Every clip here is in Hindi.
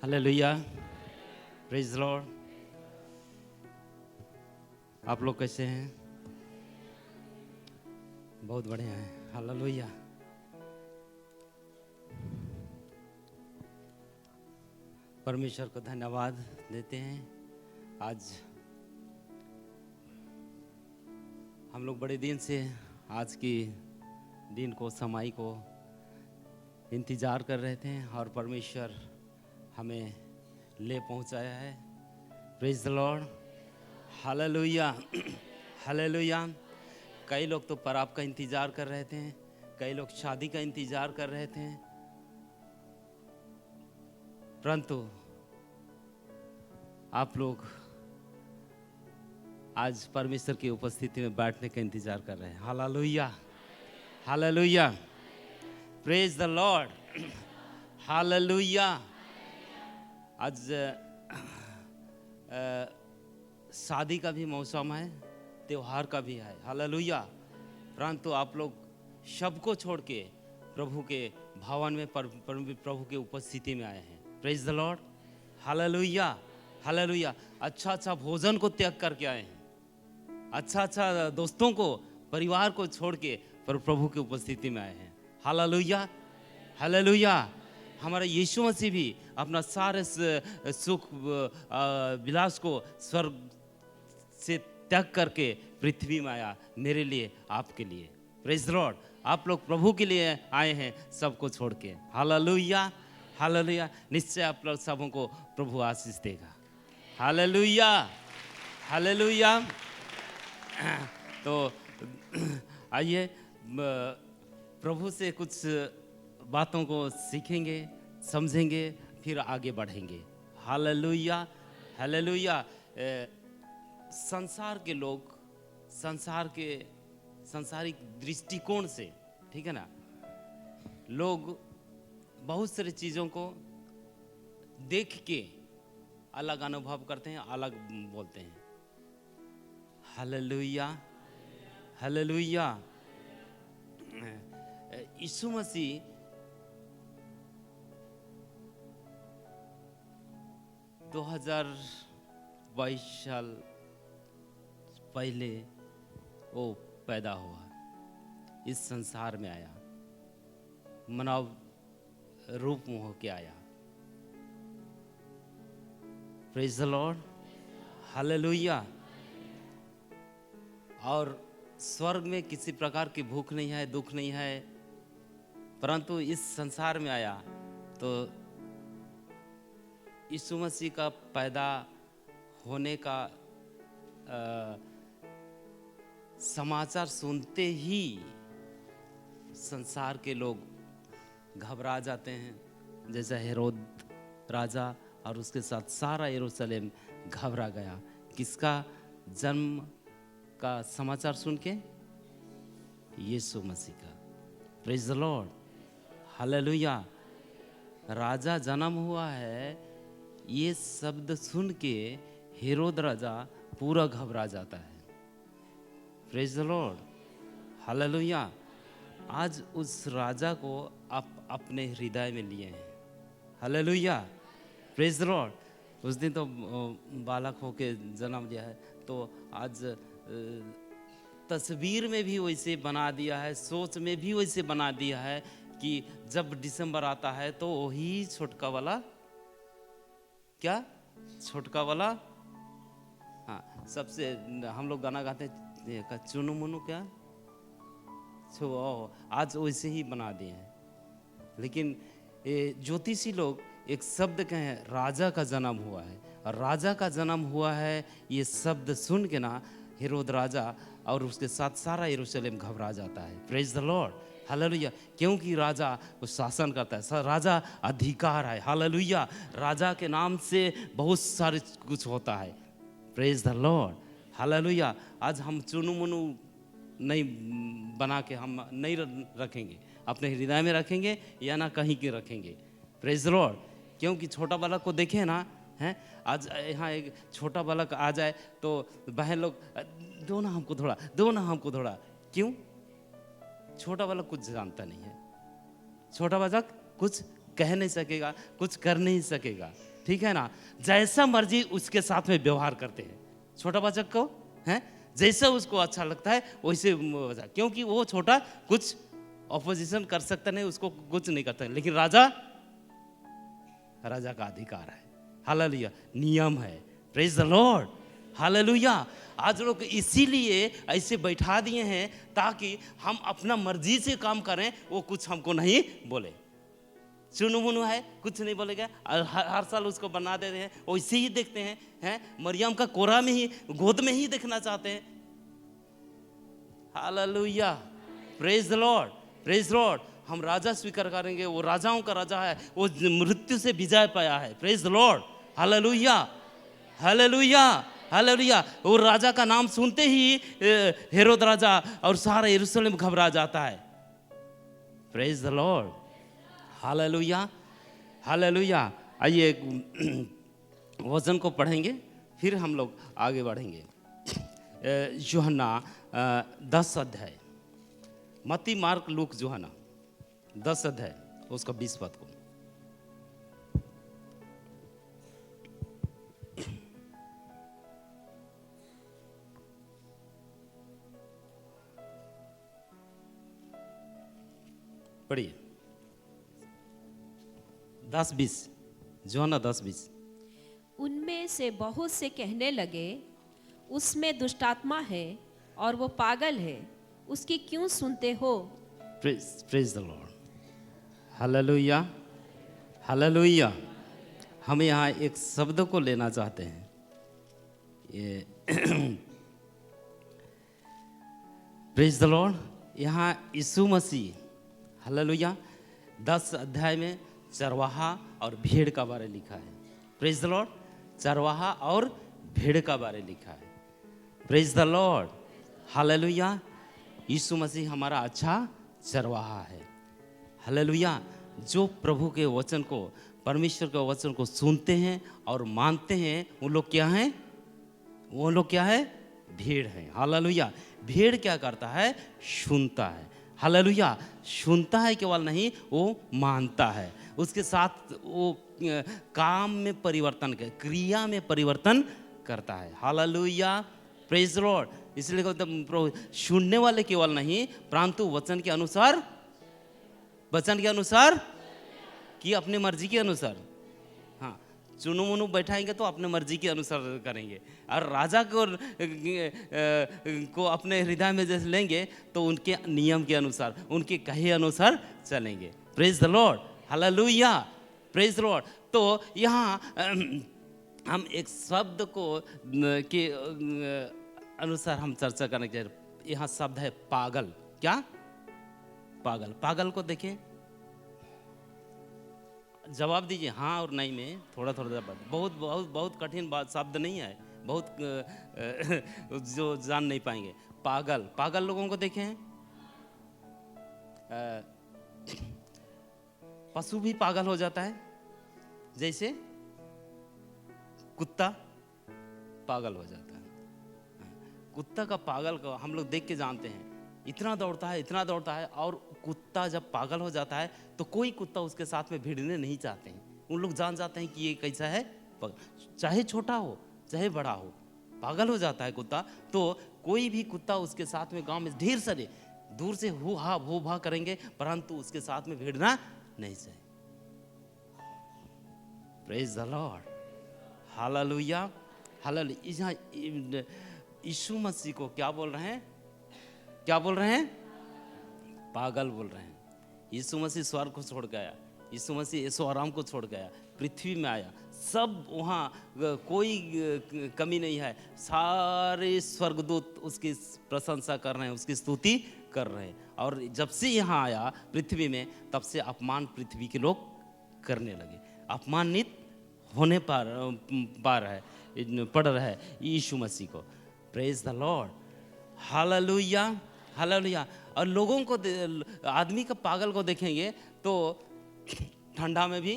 Hallelujah, praise Lord. आप लोग कैसे हैं? बहुत बढ़िया हैं। हालेलुया। परमेश्वर को धन्यवाद देते हैं। आज हम लोग बड़े दिन से आज की दिन को, समय को इंतज़ार कर रहे थे और परमेश्वर हमें ले पहुंचाया है। Praise the Lord. Hallelujah, hallelujah. कई लोग तो पराब का इंतज़ार कर रहे थे, कई लोग शादी का इंतज़ार कर रहे थे, परंतु आप लोग आज परमेश्वर की उपस्थिति में बैठने का इंतज़ार कर रहे हैं। Hallelujah, hallelujah, praise the Lord. Hallelujah. आज शादी का भी मौसम है, त्योहार का भी है। हालेलुया। परंतु आप लोग सबको छोड़ के प्रभु के भवन में प्रभु के उपस्थिति में आए हैं। Praise the Lord. Hallelujah, hallelujah. अच्छा अच्छा भोजन को त्याग करके आए हैं, अच्छा अच्छा दोस्तों को, परिवार को छोड़ के प्रभु की उपस्थिति में आए हैं। Hallelujah, hallelujah. हमारा यीशु मसीह भी अपना सारे सुख विलास को स्वर्ग से त्याग करके पृथ्वी में आया, मेरे लिए, आपके लिए। Praise the Lord. आप लोग प्रभु के लिए आए हैं, सबको छोड़ के। Hallelujah, hallelujah. निश्चय आप लोग सबों को प्रभु आशीष देगा। Hallelujah, hallelujah. तो आइए प्रभु से कुछ बातों को सीखेंगे, समझेंगे, फिर आगे बढ़ेंगे। Hallelujah, hallelujah. संसार के लोग सांसारिक दृष्टिकोण से, ठीक है ना, लोग बहुत सारी चीज़ों को देख के अलग अनुभव करते हैं, अलग बोलते हैं। Hallelujah, hallelujah. यीशु मसीह 2022 साल पहले वो पैदा हुआ, इस संसार में आया, मानव रूप में होके आया। Praise the Lord. हालेलुया। और स्वर्ग में किसी प्रकार की भूख नहीं है, दुख नहीं है, परंतु इस संसार में आया तो यीशु मसीह का पैदा होने का समाचार सुनते ही संसार के लोग घबरा जाते हैं, जैसा हेरोद राजा और उसके साथ सारा यरूशलेम घबरा गया। किसका जन्म का समाचार सुन के? यीशु मसीह का। Praise the Lord. हालेलुया। राजा जन्म हुआ है, ये शब्द सुन के हेरोद राजा पूरा घबरा जाता है। Praise the Lord. हालेलुया। आज उस राजा को आप अपने हृदय में लिए हैं। Hallelujah, praise the Lord. उस दिन तो बालक होके जन्म लिया है, तो आज तस्वीर में भी वैसे बना दिया है, सोच में भी वैसे बना दिया है कि जब दिसंबर आता है तो वही छोटका वाला, क्या छोटका वाला, हाँ, सबसे हम लोग गाना गाते हैं चुनु मुनु, क्या आज वैसे ही बना दिए हैं। लेकिन ज्योतिषी लोग एक शब्द कहें, राजा का जन्म हुआ है, और राजा का जन्म हुआ है, ये शब्द सुन के ना हेरोद राजा और उसके साथ सारा यरूशलेम घबरा जाता है। Praise the Lord. हालेलुया। क्योंकि राजा वो शासन करता है, राजा अधिकार है। हालेलुया। राजा के नाम से बहुत सारे कुछ होता है। Praise the Lord. हालेलुया। आज हम चुनु मुनु नहीं बना के हम नहीं रखेंगे, अपने हृदय में रखेंगे या ना कहीं के रखेंगे। Praise the Lord. क्योंकि छोटा बालक को देखे ना, हैं, आज यहाँ एक छोटा बालक आ जाए तो बहन लोग, दो ना हमको थोड़ा, दो ना हमको थोड़ा। क्यों? छोटा बालक कुछ जानता नहीं है, छोटा बालक कुछ कह नहीं सकेगा, कुछ कर नहीं सकेगा। ठीक है ना, जैसा मर्जी उसके साथ में व्यवहार करते हैं। छोटा बच्चा को है जैसा उसको अच्छा लगता है वैसे क्योंकि वो छोटा कुछ ऑपोजिशन कर सकता नहीं, उसको कुछ नहीं करता, लेकिन राजा का अधिकार है। हालेलुया, नियम है। Praise the Lord, hallelujah. आज लोग इसीलिए ऐसे बैठा दिए हैं ताकि हम अपना मर्जी से काम करें, वो कुछ हमको नहीं बोले। चुनु मुनु है, कुछ नहीं बोलेगा, हर साल उसको बना देते हैं, वैसे ही देखते हैं मरियम का कोरा में ही, गोद में ही देखना चाहते हैं। Hallelujah, praise the Lord, praise the Lord. हम राजा स्वीकार करेंगे, वो राजाओं का राजा है, वो मृत्यु से विजय पाया है। Praise the Lord, hallelujah, hallelujah, hallelujah. वो राजा का नाम सुनते ही हेरोद राजा और सारा यरूशलेम घबरा जाता है। Praise the Lord, hallelujah, hallelujah. आइए वचन को पढ़ेंगे, फिर हम लोग आगे बढ़ेंगे। यूहन्ना 10 अध्याय, मत्ती मार्क लूक यूहन्ना 10 अध्याय उसका 20 पद को। पढ़िए 10-20, यूहन्ना 10-20। उनमें से बहुत से कहने लगे, उसमें दुष्टात्मा है और वो पागल है, उसकी क्यों सुनते हो? Praise the Lord, hallelujah, hallelujah. हम यहाँ एक शब्द को लेना चाहते हैं। ये प्रेज द लॉर्ड, यहाँ यीशु मसीह, हालेलुया, 10 अध्याय में चरवाहा और भेड़ का बारे लिखा है। प्रेज द लॉर्ड, चरवाहा और भेड़ का बारे लिखा है। Praise the Lord, hallelujah. Yeshu Masih हमारा अच्छा चरवाहा है। हालेलुया। जो प्रभु के वचन को, परमेश्वर के वचन को सुनते हैं और मानते हैं, वो लोग क्या हैं? वो लोग क्या है? भेड़ हैं। हालेलुया। भेड़ क्या करता है? सुनता है। हालेलुया। सुनता है केवल नहीं, वो मानता है। उसके साथ वो काम में परिवर्तन, क्रिया में परिवर्तन करता है। Hallelujah, praise the Lord. इसलिए सुनने वाले केवल नहीं, परंतु वचन के अनुसार, वचन के अनुसार कि अपने मर्जी के अनुसार। हाँ, चुनु मुनु बैठाएंगे तो अपने मर्जी के अनुसार करेंगे, और राजा को अपने हृदय में जैसे लेंगे तो उनके नियम के अनुसार, उनके कहे अनुसार चलेंगे। Praise the Lord, hallelujah, praise the Lord. तो यहाँ हम एक शब्द को के अनुसार हम चर्चा करने के, यहाँ शब्द है पागल। क्या? पागल। पागल को देखें, जवाब दीजिए हाँ और नहीं में, थोड़ा थोड़ा जवाब। बहुत बहुत बहुत कठिन बात, शब्द नहीं है, बहुत जो जान नहीं पाएंगे। पागल, पागल लोगों को देखें। पशु भी पागल हो जाता है, जैसे कुत्ता पागल हो जाता है। कुत्ता का पागल को हम लोग देख के जानते हैं, इतना दौड़ता है, इतना दौड़ता है, और कुत्ता जब पागल हो जाता है तो कोई कुत्ता उसके साथ में भिड़ने नहीं चाहते हैं। उन लोग जान जाते हैं कि ये कैसा है, चाहे छोटा हो चाहे बड़ा हो, पागल हो जाता है कुत्ता। तो कोई भी कुत्ता उसके साथ में, गांव में ढेर सारे दूर से हु हा भू भा करेंगे, परंतु उसके साथ में भिड़ना नहीं चाहिए। Praise the Lord, hallelujah, hallelujah. Yeshu Masih को क्या बोल रहे हैं? क्या बोल रहे हैं? पागल बोल रहे हैं। यीशु मसीह स्वर्ग को छोड़ गया, यीशु मसीह यीशु आराम को छोड़ गया, पृथ्वी में आया, सब वहाँ कोई कमी नहीं है। सारे स्वर्गदूत उसकी प्रशंसा कर रहे हैं, उसकी स्तुति कर रहे हैं। और जब से यहाँ आया पृथ्वी में, तब से अपमान पृथ्वी के लोग करने लगे, अपमानित होने पा रहा है, पड़ रहा है यीशु मसीह को। Praise the Lord, hallelujah, hallelujah. और लोगों को, आदमी का पागल को देखेंगे तो ठंडा में भी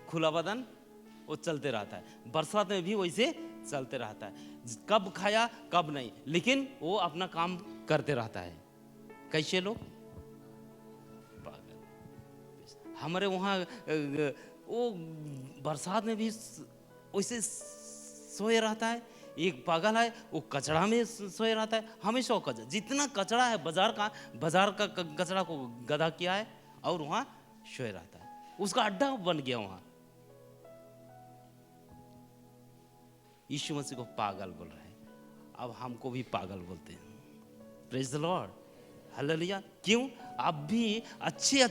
खुला बदन वो चलते रहता है, बरसात में भी वैसे चलते रहता है, कब खाया कब नहीं, लेकिन वो अपना काम करते रहता है। कैसे लोग? पागल। हमारे वहाँ वो बरसात में भी वैसे सोए रहता है। एक पागल है, वो कचरा में सोए रहता है, हमेशा वो कचरा, जितना कचरा है बाजार का कचरा को गदा किया है और वहाँ सोए रहता है, उसका अड्डा बन गया वहाँ। यीशु मसीह को पागल बोल रहे हैं, अब हमको भी पागल बोलते हैं। Praise the Lord, hallelujah. क्यों? आप भी अच्छे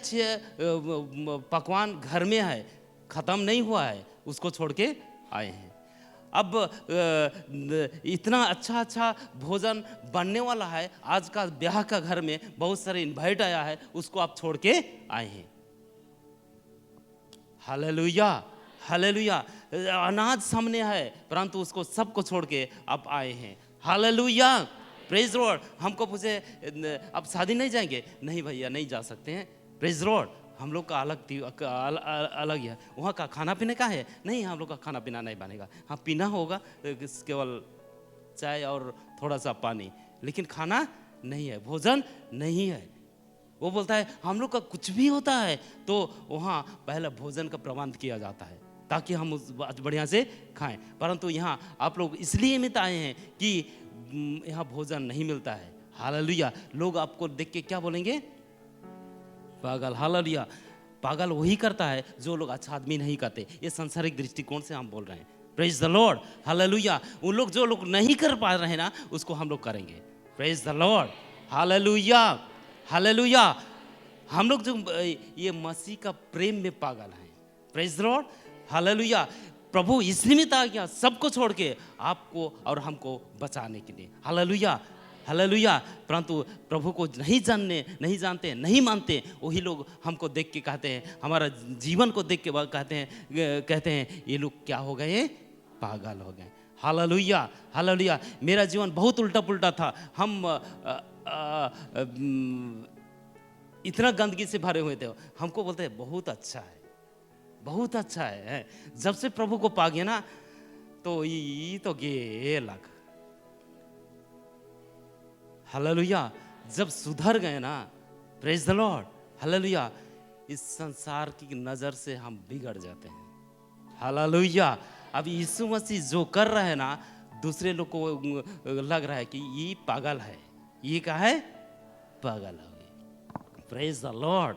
पकवान घर में है, खत्म नहीं हुआ है, उसको छोड़ के आए हैं। अब इतना अच्छा भोजन बनने वाला है, आज का ब्याह का घर में बहुत सारे इनवाइट आया है, उसको आप छोड़ के आए हैं। Hallelujah, hallelujah. अनाज सामने है, परंतु उसको सबको छोड़ के आप आए हैं। Hallelujah, praise Lord. हमको पूछे आप शादी नहीं जाएंगे? नहीं भैया, नहीं जा सकते हैं। Praise Lord. हम लोग का अलग है, वहाँ का खाना पीने का है नहीं, हम लोग का खाना पीना नहीं बनेगा। हाँ, पीना होगा केवल चाय और थोड़ा सा पानी, लेकिन खाना नहीं है, भोजन नहीं है। वो बोलता है हम लोग का कुछ भी होता है तो वहाँ पहले भोजन का प्रबंध किया जाता है ताकि हम उस बढ़िया से खाएं। परंतु यहाँ आप लोग इसलिए मित आए हैं कि यहाँ भोजन नहीं मिलता है। हालेलुया। लोग आपको देख के क्या बोलेंगे? पागल। हालेलुया। पागल वही करता है जो लोग अच्छा आदमी नहीं करते। ये सांसारिक दृष्टिकोण से हम बोल रहे हैं। Praise the Lord, hallelujah. उन लोग जो लोग नहीं कर पा रहे हैं ना, उसको हम लोग करेंगे। Praise the Lord, hallelujah, hallelujah. हम लोग जो ये मसीह का प्रेम में पागल हैं। Praise the Lord, hallelujah. प्रभु इसलिए आ गया सबको छोड़ के आपको और हमको बचाने के लिए। Hallelujah, hallelujah. परंतु प्रभु को नहीं जानते, नहीं मानते, वही लोग हमको देख के कहते हैं, हमारा जीवन को देख के कहते हैं ये लोग क्या हो गए? पागल हो गए। Hallelujah, hallelujah. मेरा जीवन बहुत उल्टा पुल्टा था। हम इतना गंदगी से भरे हुए थे। हमको बोलते हैं बहुत अच्छा है, बहुत अच्छा है। जब से प्रभु को पा गया ना तो ये तो गे लग। हालेलुया। जब सुधर गए ना, प्रेज द लॉर्ड, हालेलुया, इस संसार की नजर से हम बिगड़ जाते हैं। हालेलुया। अब यीशु मसीह जो कर रहे हैं ना, दूसरे लोग को लग रहा है कि ये पागल है, ये क्या है? पागल हो गए। Praise the Lord,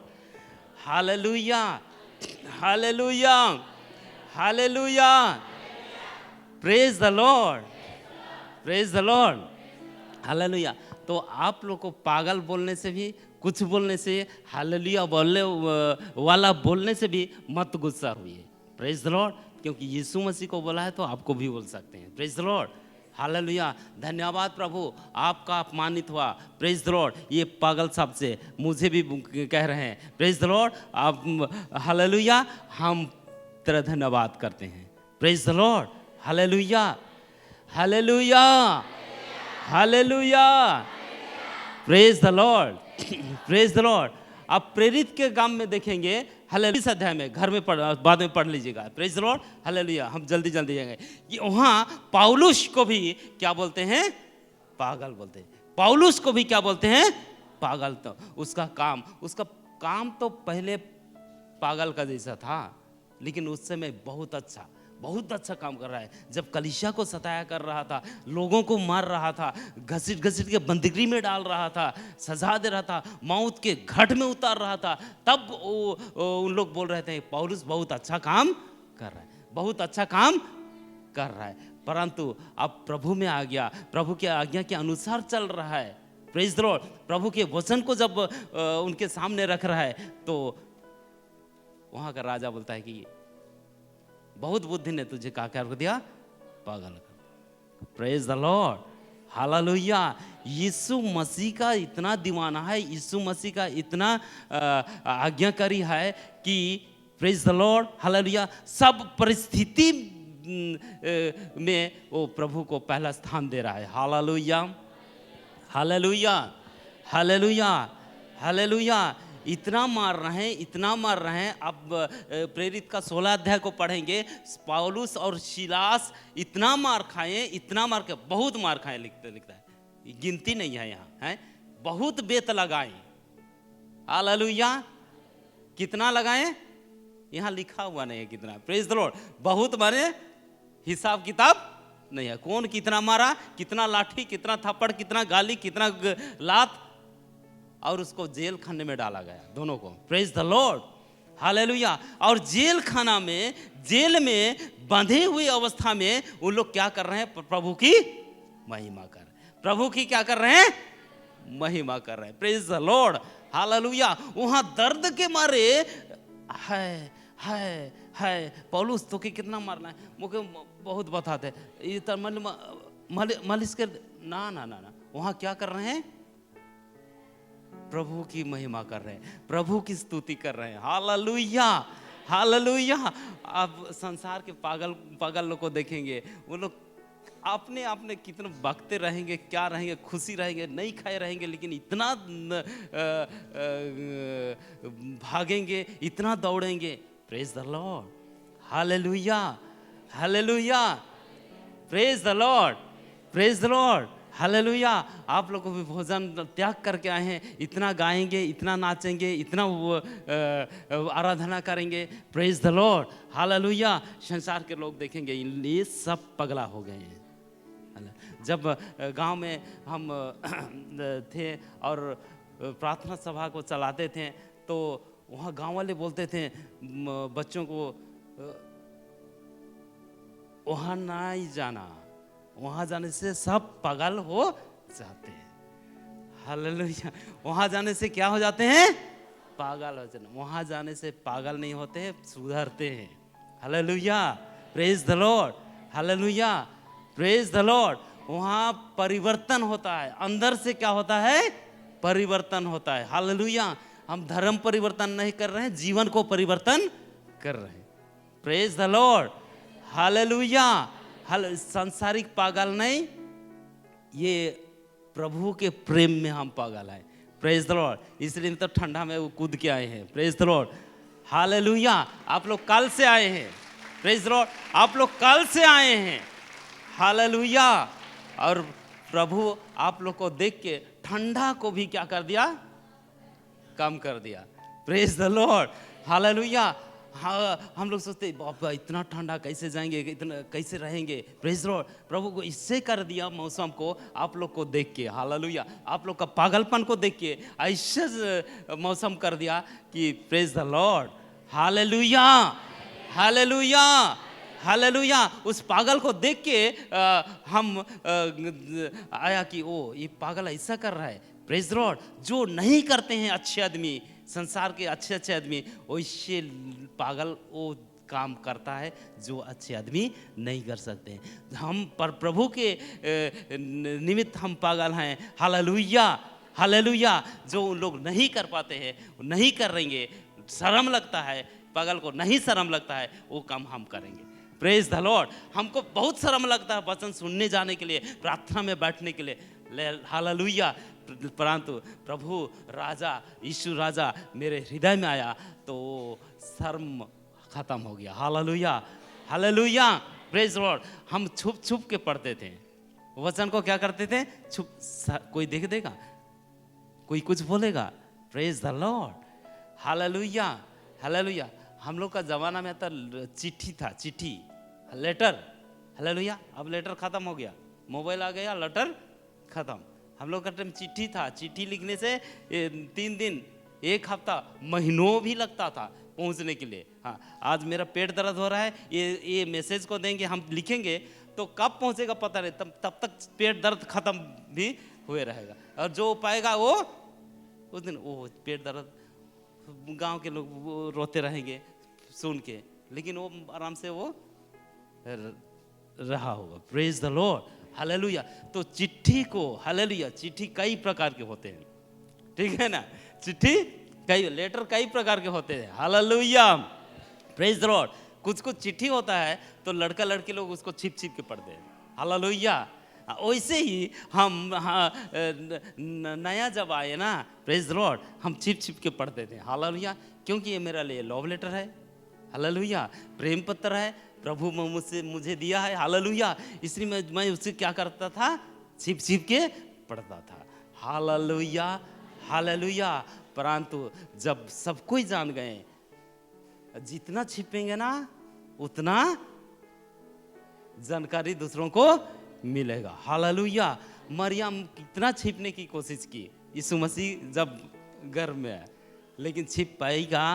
hallelujah, hallelujah, hallelujah. Praise the Lord, praise the Lord, hallelujah. तो आप लोग को पागल बोलने से भी, कुछ बोलने से, हालेलुया बोलने वाला बोलने से भी मत गुस्सा हुई। Praise the Lord. क्योंकि यीशु मसीह को बोला है तो आपको भी बोल सकते हैं। Praise the Lord, hallelujah. धन्यवाद प्रभु, आपका अपमानित हुआ। Praise the Lord. ये पागल साहब से मुझे भी कह रहे हैं प्रेज द लॉर्ड। आप हालेलुया, हम तेरा धन्यवाद करते हैं। Praise the Lord, hallelujah, hallelujah, hallelujah. Praise the Lord, praise the Lord. आप प्रेरित के काम में देखेंगे, हालेलुया, इस अध्याय में घर में बाद में पढ़ लीजिएगा। Praise the Lord, hallelujah. हम जल्दी जाएंगे। ये वहाँ पौलुस को भी क्या बोलते हैं? पागल बोलते हैं। पौलुस को भी क्या बोलते हैं? पागल। तो उसका काम तो पहले पागल का जैसा था, लेकिन उस समय बहुत अच्छा काम कर रहा है। जब कलीसिया को सताया कर रहा था, लोगों को मार रहा था, घसीट के बंदगी में डाल रहा था, सजा दे रहा था, मौत के घाट में उतार रहा था, तब उन लोग बोल रहे थे पौलुस बहुत अच्छा काम कर रहा है, बहुत अच्छा काम कर रहा है। परंतु अब प्रभु में आ गया, प्रभु की आज्ञा के अनुसार चल रहा है। Praise the Lord. प्रभु के वचन को जब उनके सामने रख रहा है तो वहां का राजा बोलता है कि बहुत बुद्धि ने तुझे क्या कर दिया? पागल कर। Praise the Lord, hallelujah. Yeshu Masih का इतना दीवाना है, यीशु मसीह का इतना आज्ञाकारी है कि प्रेज द लॉर्ड, हालेलुया, सब परिस्थिति में वो प्रभु को पहला स्थान दे रहा है। Hallelujah, hallelujah, hallelujah, hallelujah. इतना मार रहे हैं। अब प्रेरित का 16 अध्याय को पढ़ेंगे। पौलुस और सिलास इतना मार खाए, बहुत मार खाए, लिखता है, गिनती नहीं है यहाँ, है बहुत बेत लगाए। हालेलुया। कितना लगाए? यहाँ लिखा हुआ नहीं है कितना। Praise the Lord. बहुत माने हिसाब किताब नहीं है, कौन कितना मारा, कितना लाठी, कितना थप्पड़, कितना गाली, कितना लात, और उसको जेल खाने में डाला गया दोनों को। Praise the Lord, hallelujah. और जेल खाना में, जेल में बंधे हुई अवस्था में वो लोग क्या कर रहे हैं? प्रभु की महिमा कर रहे हैं। प्रभु की क्या कर रहे हैं? महिमा कर रहे हैं। Praise the Lord, hallelujah. वहां दर्द के मारे है पौलुस तो कि कितना मारना है, मुझे बहुत बताते ये तो मालिश कर ना ना ना ना। वहां क्या कर रहे हैं? प्रभु की महिमा कर रहे हैं, प्रभु की स्तुति कर रहे हैं। Hallelujah, hallelujah. आप संसार के पागल लोग को देखेंगे, वो लोग अपने अपने कितना बकते रहेंगे, क्या रहेंगे, खुशी रहेंगे, नहीं खाए रहेंगे, लेकिन इतना भागेंगे, इतना दौड़ेंगे। Praise the Lord, hallelujah, hallelujah. Praise the Lord, praise the Lord, hallelujah. आप लोग को भी भोजन त्याग करके आए हैं, इतना गाएंगे, इतना नाचेंगे, इतना आराधना करेंगे। Praise the Lord, hallelujah. संसार के लोग देखेंगे ये सब पगला हो गए हैं। जब गांव में हम थे और प्रार्थना सभा को चलाते थे, तो वहाँ गांव वाले बोलते थे बच्चों को, वहाँ नहीं जाना, वहाँ जाने से सब पागल हो जाते हैं। हालेलुया। वहाँ जाने से क्या हो जाते हैं? पागल हो जाते हैं। वहाँ जाने से पागल नहीं होते हैं, सुधरते हैं। Hallelujah, praise the Lord, hallelujah, praise the Lord. वहाँ परिवर्तन होता है, अंदर से क्या होता है? परिवर्तन होता है। हालेलुया। हम धर्म परिवर्तन नहीं कर रहे हैं, जीवन को परिवर्तन कर रहे हैं। Praise the Lord, hallelujah. सांसारिक पागल नहीं, ये प्रभु के प्रेम में हम पागल हैं। Praise the Lord. इसलिए तो ठंडा में वो कूद के आए हैं। Praise the Lord, hallelujah. आप लोग कल से आए हैं। प्रेज द लॉर्ड, आप लोग कल से आए हैं। हालेलुया। और प्रभु आप लोग को देख के ठंडा को भी क्या कर दिया? कम कर दिया। Praise the Lord, hallelujah. हाँ, हम लोग सोचते बाबा इतना ठंडा कैसे जाएंगे, इतना कैसे रहेंगे। Praise the Lord. प्रभु को इससे कर दिया मौसम को, आप लोग को देख के, हालेलुया, आप लोग का पागलपन को देख के ऐसे मौसम कर दिया कि praise the Lord, hallelujah, hallelujah, hallelujah. उस पागल को देख के हम आया कि ओ ये पागल ऐसा कर रहा है। Praise the Lord. जो नहीं करते हैं अच्छे आदमी, संसार के अच्छे अच्छे आदमी, वैसे पागल वो काम करता है जो अच्छे आदमी नहीं कर सकते हैं। हम पर प्रभु के निमित्त हम पागल हैं। Hallelujah, hallelujah. जो लोग नहीं कर पाते हैं, नहीं करेंगे, शर्म लगता है, पागल को नहीं शर्म लगता है, वो काम हम करेंगे। Praise the Lord. हमको बहुत शर्म लगता है वचन सुनने जाने के लिए, प्रार्थना में बैठने के लिए। हालेलुया। परंतु प्रभु राजा, यीशु राजा मेरे हृदय में आया तो शर्म खत्म हो गया। Hallelujah, hallelujah, praise the Lord. हम छुप छुप के पढ़ते थे वचन को। क्या करते थे? छुप, कोई देख देगा, कोई कुछ बोलेगा। Praise the Lord, hallelujah, hallelujah. हम लोग का जमाना में तो चिट्ठी था, चिट्ठी, लेटर। हालेलुया। अब लेटर खत्म हो गया, मोबाइल आ गया, लेटर खत्म। हम लोग का टाइम चिट्ठी था। चिट्ठी लिखने से 3 दिन, 1 हफ्ता, महीनों भी लगता था पहुंचने के लिए। हाँ, आज मेरा पेट दर्द हो रहा है, ये मैसेज को देंगे, हम लिखेंगे तो कब पहुंचेगा पता नहीं, तब तक पेट दर्द खत्म भी हुए रहेगा। और जो पाएगा वो उस दिन वो पेट दर्द, गांव के लोग वो रोते रहेंगे सुन के, लेकिन वो आराम से वो रहा होगा। Praise the Lord, hallelujah. तो चिट्ठी को, हालेलुया, चिट्ठी कई प्रकार के होते हैं, ठीक है ना। चिट्ठी कई, लेटर कई प्रकार के होते हैं। Hallelujah, praise the Lord. कुछ कुछ चिट्ठी होता है तो लड़का लड़की लोग उसको छिप छिप के पढ़ते हैं। हालेलुया। वैसे ही हम नया जब आए ना, प्रेज द लॉर्ड, हम छिप छिप के पढ़ते थे। हालेलुया। क्योंकि ये मेरा लिए लव लेटर है। हालेलुया। प्रेम पत्र है, प्रभु मुझे दिया है। हालेलुया। इसलिए मैं उससे क्या करता था? छिप छिप के पढ़ता था। Hallelujah, hallelujah. परंतु जब सब कोई जान गए, जितना छिपेंगे ना उतना जानकारी दूसरों को मिलेगा। हालेलुया। मरियम कितना छिपने की कोशिश की, यीशु मसीह जब गर्भ में है, लेकिन छिप पाएगा।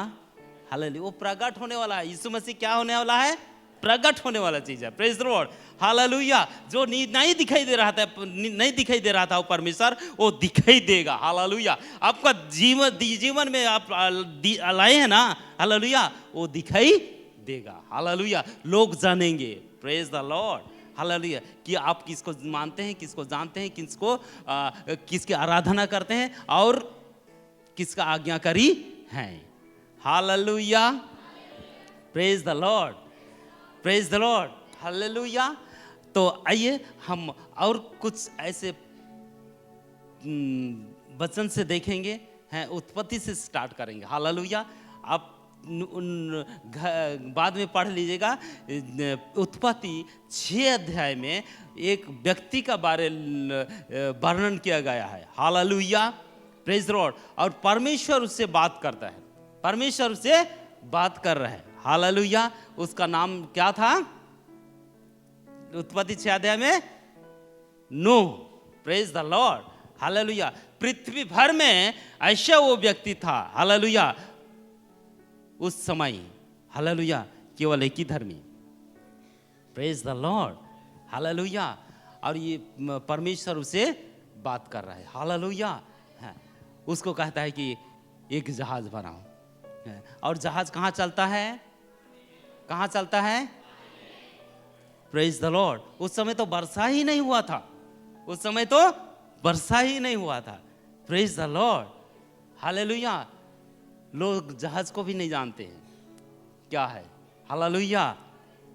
हालेलुया। वो प्रकट होने वाला है। यीशु मसीह क्या होने वाला है? प्रकट होने वाला चीज है। Praise the Lord. हालेलुया। जो नहीं दिखाई दे रहा था, नहीं दिखाई दे रहा था वो परमेश्वर, वो दिखाई देगा। हालेलुया। आपका जीवन में आप लाए हैं ना, हालेलुया, वो दिखाई देगा। हालेलुया। लोग जानेंगे। Praise the Lord. हालेलुया। कि आप किसको मानते हैं, किसको जानते हैं, किसकी आराधना करते हैं और किसका आज्ञाकारी हैं। Hallelujah. Praise the Lord. Praise the Lord. Hallelujah. तो आइए हम और कुछ ऐसे वचन से देखेंगे, हैं उत्पत्ति से स्टार्ट करेंगे। हालेलुया। आप बाद में पढ़ लीजिएगा। उत्पत्ति 6 अध्याय में एक व्यक्ति का बारे वर्णन किया गया है। हालेलुया। Praise the Lord. और परमेश्वर उससे बात करता है, परमेश्वर उससे बात कर रहा है। हालेलुया। उसका नाम क्या था? उत्पत्ति 6 अध्याय में Nuh. Praise the Lord. Hallelujah. पृथ्वी भर में ऐसा वो व्यक्ति था, हालेलुया, उस समय, हालेलुया, केवल एक ही धर्मी। Praise the Lord. हालेलुया। और ये परमेश्वर उसे बात कर रहा है। हालेलुया। उसको कहता है कि एक जहाज बनाओ। और जहाज कहाँ चलता है? कहाँ चलता है? Praise the Lord. उस समय तो वर्षा ही नहीं हुआ था, उस समय तो वर्षा ही नहीं हुआ था। Praise the Lord. हालेलुया। लोग जहाज को भी नहीं जानते हैं क्या है। हालेलुया।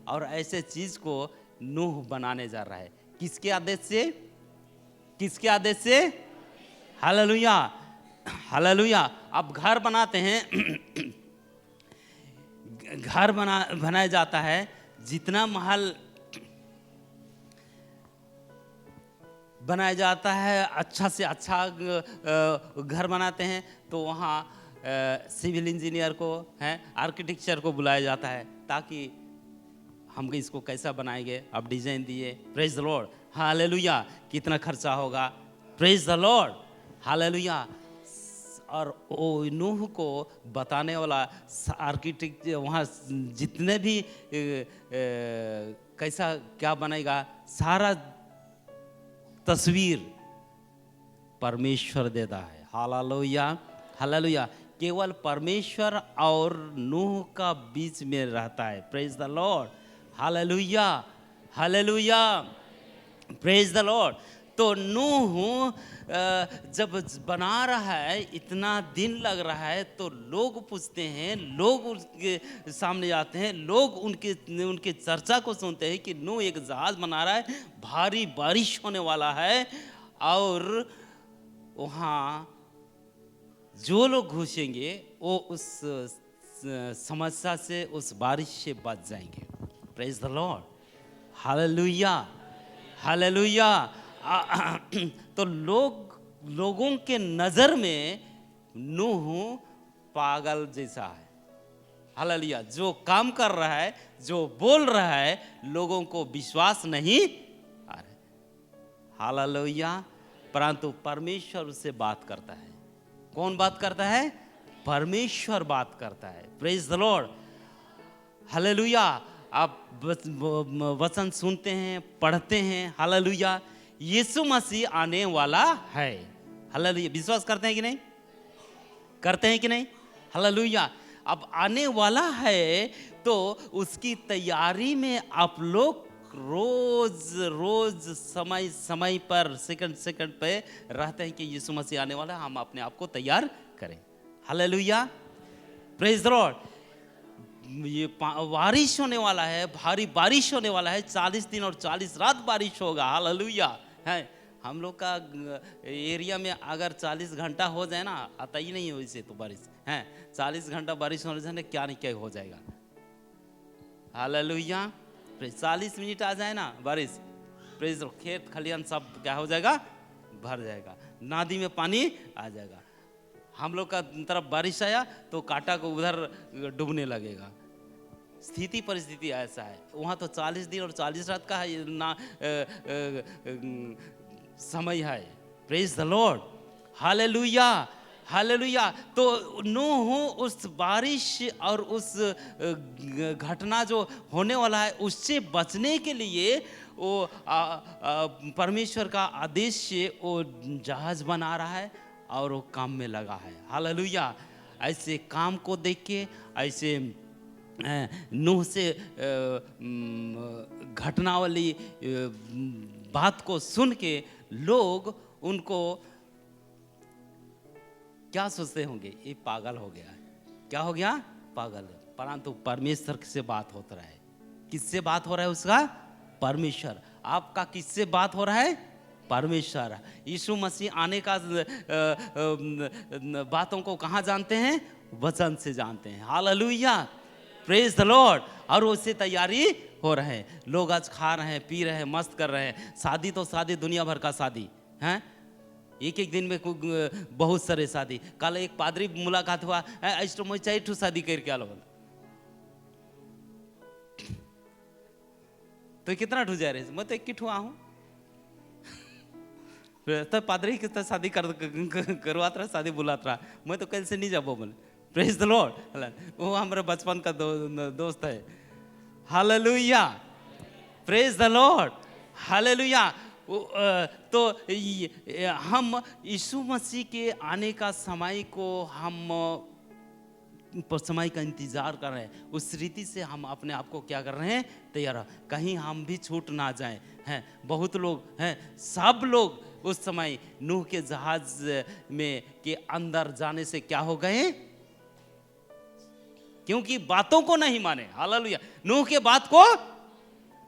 और ऐसे चीज को नूह बनाने जा रहा है। किसके आदेश से? किसके आदेश से? हालेलुया। हालेलुया। अब घर बनाते हैं, घर बनाया जाता है। जितना महल बनाया जाता है, अच्छा से अच्छा घर बनाते हैं, तो वहाँ सिविल इंजीनियर को, हैं आर्किटेक्चर को बुलाया जाता है, ताकि हम इसको कैसा बनाएंगे, अब डिजाइन दिए। Praise the Lord. हालेलुया। कितना खर्चा होगा। Praise the Lord. हालेलुया। और वो नूह को बताने वाला आर्किटेक्ट, वहाँ जितने भी कैसा क्या बनेगा, सारा तस्वीर परमेश्वर देता है। हालेलुया। हालेलुया। केवल परमेश्वर और नूह का बीच में रहता है। Praise the Lord. Hallelujah. Hallelujah. Praise the Lord. तो नूह जब बना रहा है, इतना दिन लग रहा है, तो लोग पूछते हैं, लोग उसके सामने जाते हैं, लोग उनके चर्चा को सुनते हैं कि नूह एक जहाज बना रहा है, भारी बारिश होने वाला है, और वहाँ जो लोग घुसेंगे वो उस समस्या से, उस बारिश से बच जाएंगे। Praise the Lord. Hallelujah. Hallelujah. तो लोगों के नजर में नूह पागल जैसा है। हालेलुया। जो काम कर रहा है, जो बोल रहा है, लोगों को विश्वास नहीं आ रहा। हालेलुया। परंतु परमेश्वर उससे बात करता है। कौन बात करता है? परमेश्वर बात करता है। Praise the Lord. हालेलुया। आप वचन सुनते हैं, पढ़ते हैं। हालेलुया। यीशु मसीह आने वाला है। हालेलुया। विश्वास करते हैं कि नहीं? करते हैं कि नहीं? हालेलुया। अब आने वाला है, तो उसकी तैयारी में आप लोग रोज समय समय पर, सेकंड पे रहते हैं कि यीशु मसीह आने वाला है, हम अपने आप को तैयार करें। हालेलुया। Praise the Lord. ये बारिश होने वाला है, भारी बारिश होने वाला है। 40 दिन और 40 रात बारिश होगा। हालेलुया। है हम लोग का एरिया में अगर 40 घंटा हो जाए ना, आता ही नहीं है वैसे तो बारिश है। 40 घंटा बारिश होने से क्या नहीं क्या हो जाएगा। हालेलुया। 40 मिनट आ जाए ना बारिश, प्रेज, खेत खलियान सब क्या हो जाएगा? भर जाएगा, नदी में पानी आ जाएगा। हम लोग का तरफ बारिश आया तो कांटा को उधर डूबने लगेगा। स्थिति परिस्थिति ऐसा है। वहाँ तो 40 दिन और 40 रात का है ना समय है। Praise the Lord, hallelujah, hallelujah. तो नूह उस बारिश और उस घटना जो होने वाला है उससे बचने के लिए वो परमेश्वर का आदेश से वो जहाज बना रहा है और वो काम में लगा है। हालेलुया। ऐसे काम को देख के, ऐसे नूह से घटना वाली बात को सुन के लोग उनको क्या सोचते होंगे, ये पागल हो गया है। क्या हो गया? पागल। परंतु परमेश्वर से बात होता है। किससे बात हो रहा है उसका? परमेश्वर। आपका किससे बात हो रहा है? परमेश्वर। यीशु मसीह आने का बातों को कहाँ जानते हैं? वचन से जानते हैं। Hallelujah, praise the Lord. और उससे तैयारी हो रहे हैं। लोग आज खा रहे हैं, पी रहे हैं, मस्त कर रहे हैं। शादी तो शादी, दुनिया भर का शादी है। एक एक दिन में बहुत सारे शादी। कल एक पादरी मुलाकात हुआ, ऐसा मैं चाहिए शादी करके आलो बोला। तो कितना ठू जा रहे? मैं तो एक ठू आहूं। तो पादरी की शादी करवात रहा, शादी बुलात रहा। मैं तो कैसे नहीं जाबो बोले। Praise the Lord. वो हमारे बचपन का दोस्त है। Hallelujah, praise the Lord, hallelujah. तो हम यीशु मसीह के आने का समय को हम समय का इंतजार कर रहे हैं। उस रीति से हम अपने आप को क्या कर रहे हैं? तैयार। कहीं हम भी छूट ना जाएं। हैं बहुत लोग हैं, सब लोग उस समय नूह के जहाज में के अंदर जाने से क्या हो गए? क्योंकि बातों को नहीं माने। हालेलुया। नूह के बात को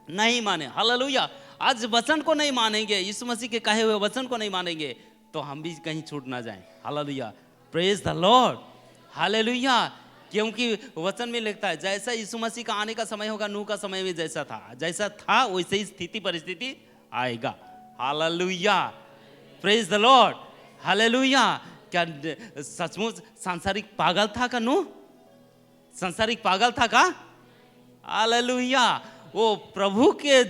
नहीं माने। हालेलुया। आज वचन को नहीं मानेंगे, यीशु मसीह के कहे हुए वचन को नहीं मानेंगे तो हम भी कहीं छूट ना जाएं। Hallelujah, praise the Lord, hallelujah. क्योंकि वचन में लिखता है जैसा यीशु मसीह का आने का समय होगा, नूह का समय में जैसा था वैसे ही स्थिति परिस्थिति आएगा। Hallelujah, praise the Lord, hallelujah. क्या सचमुच सांसारिक पागल था का नूह? सांसारिक पागल था का? हालेलुया। वो प्रभु के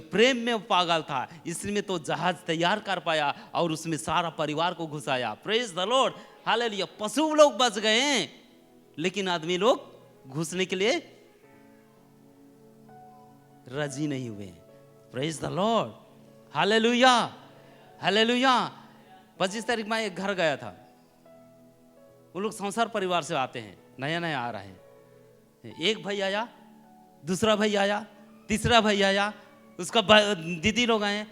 प्रेम में पागल था, इसलिए तो जहाज तैयार कर पाया और उसमें सारा परिवार को घुसाया। Praise the Lord, hallelujah. पशु लोग बच गए हैं लेकिन आदमी लोग घुसने के लिए राजी नहीं हुए। Praise the Lord, hallelujah, hallelujah. 25 तारीख में एक घर गया था। वो लोग संसार परिवार से आते हैं, नया नया आ रहे हैं। एक भाई आया, दूसरा भाई आया, तीसरा भाई आया, उसका दीदी लोग आए।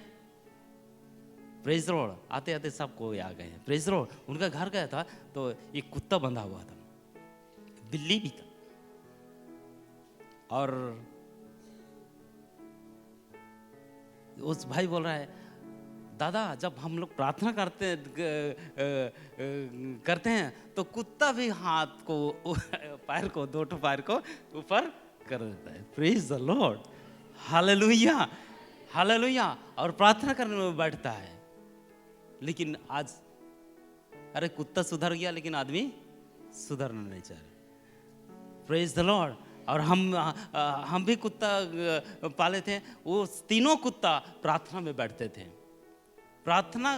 Praise the Lord. आते आते सब कोई आ गए हैं। Praise the Lord. उनका घर गया था तो एक कुत्ता बंधा हुआ था, बिल्ली भी था। और उस भाई बोल रहा है, दादा जब हम लोग प्रार्थना करते हैं तो कुत्ता भी हाथ को पैर को दो पैर को ऊपर कर देता है। Praise the Lord, hallelujah, hallelujah. और प्रार्थना करने में बैठता है। लेकिन आज अरे कुत्ता सुधर गया लेकिन आदमी सुधरना नहीं चाह रहा। Praise the Lord. और हम भी कुत्ता पाले थे। वो तीनों कुत्ता प्रार्थना में बैठते थे। प्रार्थना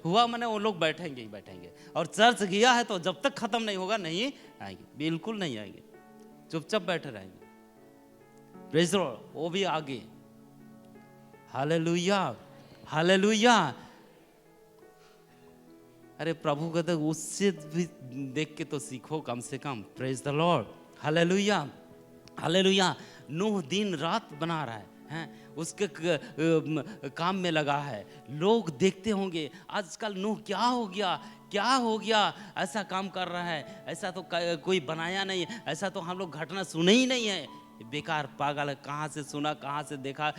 हुआ मैंने वो लोग बैठेंगे ही बैठेंगे। और चर्च गया है तो जब तक खत्म नहीं होगा नहीं आएंगे, बिल्कुल नहीं आएंगे, चुपचाप बैठे रहेंगे। Praise the Lord. वो भी आगे। Hallelujah, hallelujah. अरे प्रभु कहते उससे भी देख के तो सीखो कम से कम। Praise the Lord, hallelujah, hallelujah. Nuh दिन रात बना रहा है, उसके काम में लगा है। लोग देखते होंगे आजकल नूह क्या हो गया, क्या हो गया, ऐसा काम कर रहा है, ऐसा तो कोई बनाया नहीं, ऐसा तो हम लोग घटना सुने ही नहीं है। बेकार पागल है, कहाँ से सुना, कहाँ से देखा,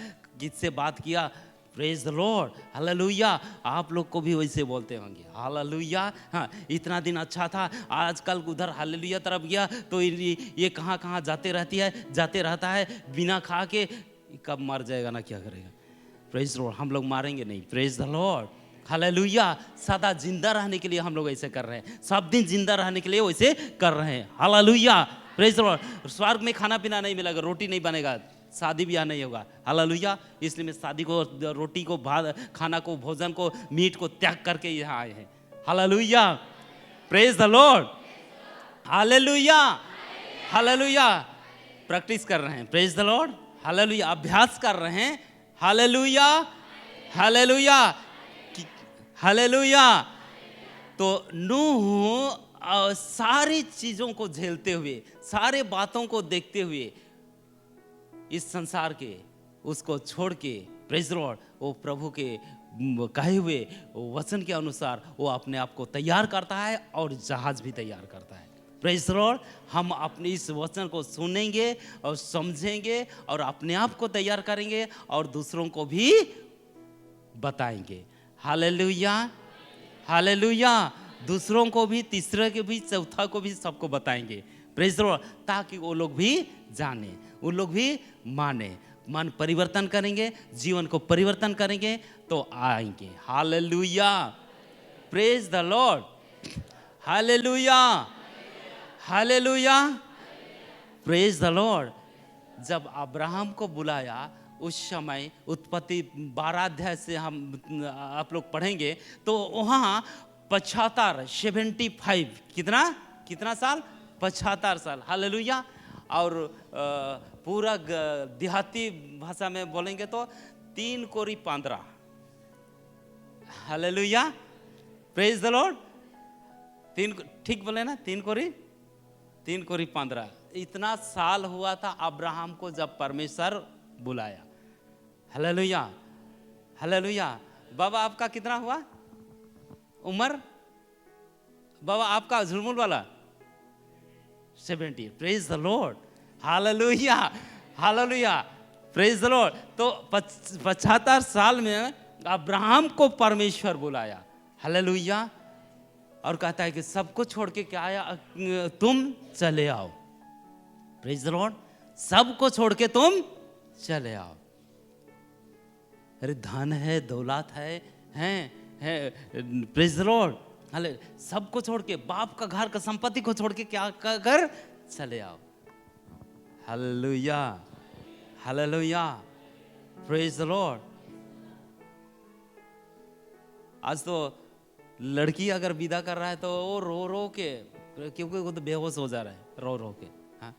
किससे बात किया। Praise the Lord, hallelujah. आप लोग को भी वैसे बोलते होंगे। हालेलुया। हाँ, इतना दिन अच्छा था, आजकल उधर हालेलुया तरफ गया तो ये कहाँ कहाँ जाते रहता है बिना खा के। कब मर जाएगा ना, क्या करेगा। Praise the Lord. हम लोग मारेंगे नहीं। Praise the Lord, hallelujah. सदा जिंदा रहने के लिए हम लोग ऐसे कर रहे हैं, सब दिन जिंदा रहने के लिए वैसे कर रहे हैं। Hallelujah, praise the Lord. स्वर्ग में खाना पीना नहीं मिलेगा, रोटी नहीं बनेगा, शादी ब्याह नहीं होगा। हालेलुया। इसलिए मैं शादी को, रोटी को, खाना को, भोजन को, मीट को त्याग करके यहाँ आए हैं। Hallelujah, praise the Lord. Hallelujah, hallelujah. Practice कर रहे हैं, प्रेज द लॉर्ड। हालेलुया, अभ्यास कर रहे हैं। Hallelujah, hallelujah, hallelujah. तो नूह सारी चीजों को झेलते हुए, सारे बातों को देखते हुए, इस संसार के उसको छोड़ के, प्रेज द लॉर्ड, वो प्रभु के कहे हुए वचन के अनुसार वो अपने आप को तैयार करता है और जहाज भी तैयार करता है। Praise the Lord. हम अपने इस वचन को सुनेंगे और समझेंगे और अपने आप को तैयार करेंगे और दूसरों को भी बताएंगे। Hallelujah, hallelujah. दूसरों को भी, तीसरे के भी, चौथा को भी, सबको बताएंगे। Praise the Lord. ताकि वो लोग भी जाने, वो लोग भी माने, मन परिवर्तन करेंगे, जीवन को परिवर्तन करेंगे तो आएंगे। Hallelujah, praise the Lord. Hallelujah, hallelujah, praise the Lord. जब अब्राहम को बुलाया उस समय, उत्पत्ति 12 अध्याय से हम आप लोग पढ़ेंगे तो वहाँ 75 कितना साल, 75 साल। हालेलुया। और पूरा देहाती भाषा में बोलेंगे तो 3 कोरी 15। Hallelujah, praise the Lord. 3, ठीक बोले ना, 3 कोरी 15। इतना साल हुआ था अब्राहम को जब परमेश्वर बुलाया। Hallelujah, hallelujah. बाबा आपका कितना हुआ उम्र? बाबा आपका झुलमुल वाला 70। Praise the Lord. Hallelujah, hallelujah, praise the Lord. तो 75 साल में अब्राहम को परमेश्वर बुलाया। हालेलुया। और कहता है कि सबको छोड़ के क्या आया, तुम चले आओ। Praise the Lord. सबको छोड़ के तुम चले आओ। अरे धन है, दौलत है, प्रेज द लॉर्ड। हाले, सबको छोड़ के, बाप का घर का संपत्ति को छोड़ के क्या कर चले आओ। Hallelujah, hallelujah, praise the Lord. आज तो लड़की अगर विदा कर रहा है तो वो रो रो के, क्योंकि वो तो बेहोश हो जा रहा है रो रो के। हाँ,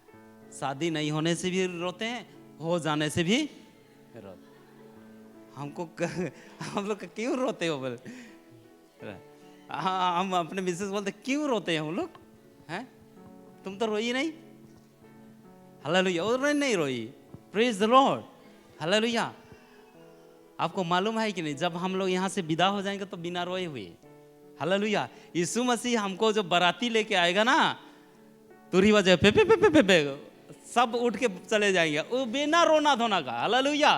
शादी नहीं होने से भी रोते हैं, हो जाने से भी रोते। हम लोग क्यों रोते हो बोले? हाँ, हम अपने मिसेस बोलते क्यों रोते हैं हम लोग? हैं, तुम तो रोई नहीं। हालेलुया, और नहीं रोई। Praise the Lord. हालेलुया। आपको मालूम है कि नहीं, जब हम लोग यहाँ से विदा हो जाएंगे तो बिना रोए हुए। हालेलुया। यीशु मसीह हमको जो बाराती लेके आएगा ना, तुरी वजह पे पे पे पे पे पे सब उठ के चले जाएंगे, वो बिना रोना धोना का। Hallelujah,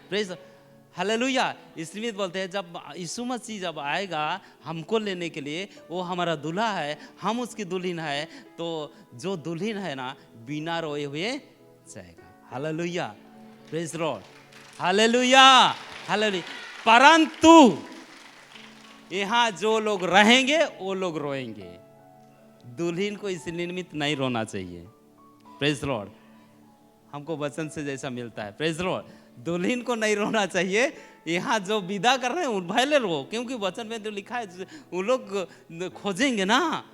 praise, hallelujah. इसलिए बोलते हैं जब यीशु मसीह जब आएगा हमको लेने के लिए, वो हमारा दूल्हा है, हम उसकी दुल्हन है, तो जो दुल्हन है ना बिना रोए हुए जाएगा। Hallelujah, praise Lord. Hallelujah, hallelujah. परंतु यहाँ जो लोग रहेंगे वो लोग रोएंगे। दुल्हन को इस निमित्त नहीं रोना चाहिए। Praise Lord. हमको वचन से जैसा मिलता है, प्रेज लॉर्ड, दुल्हन को नहीं रोना चाहिए। यहाँ जो विदा कर रहे हैं उन भले रो, क्योंकि वचन में जो लिखा है वो लोग खोजेंगे ना।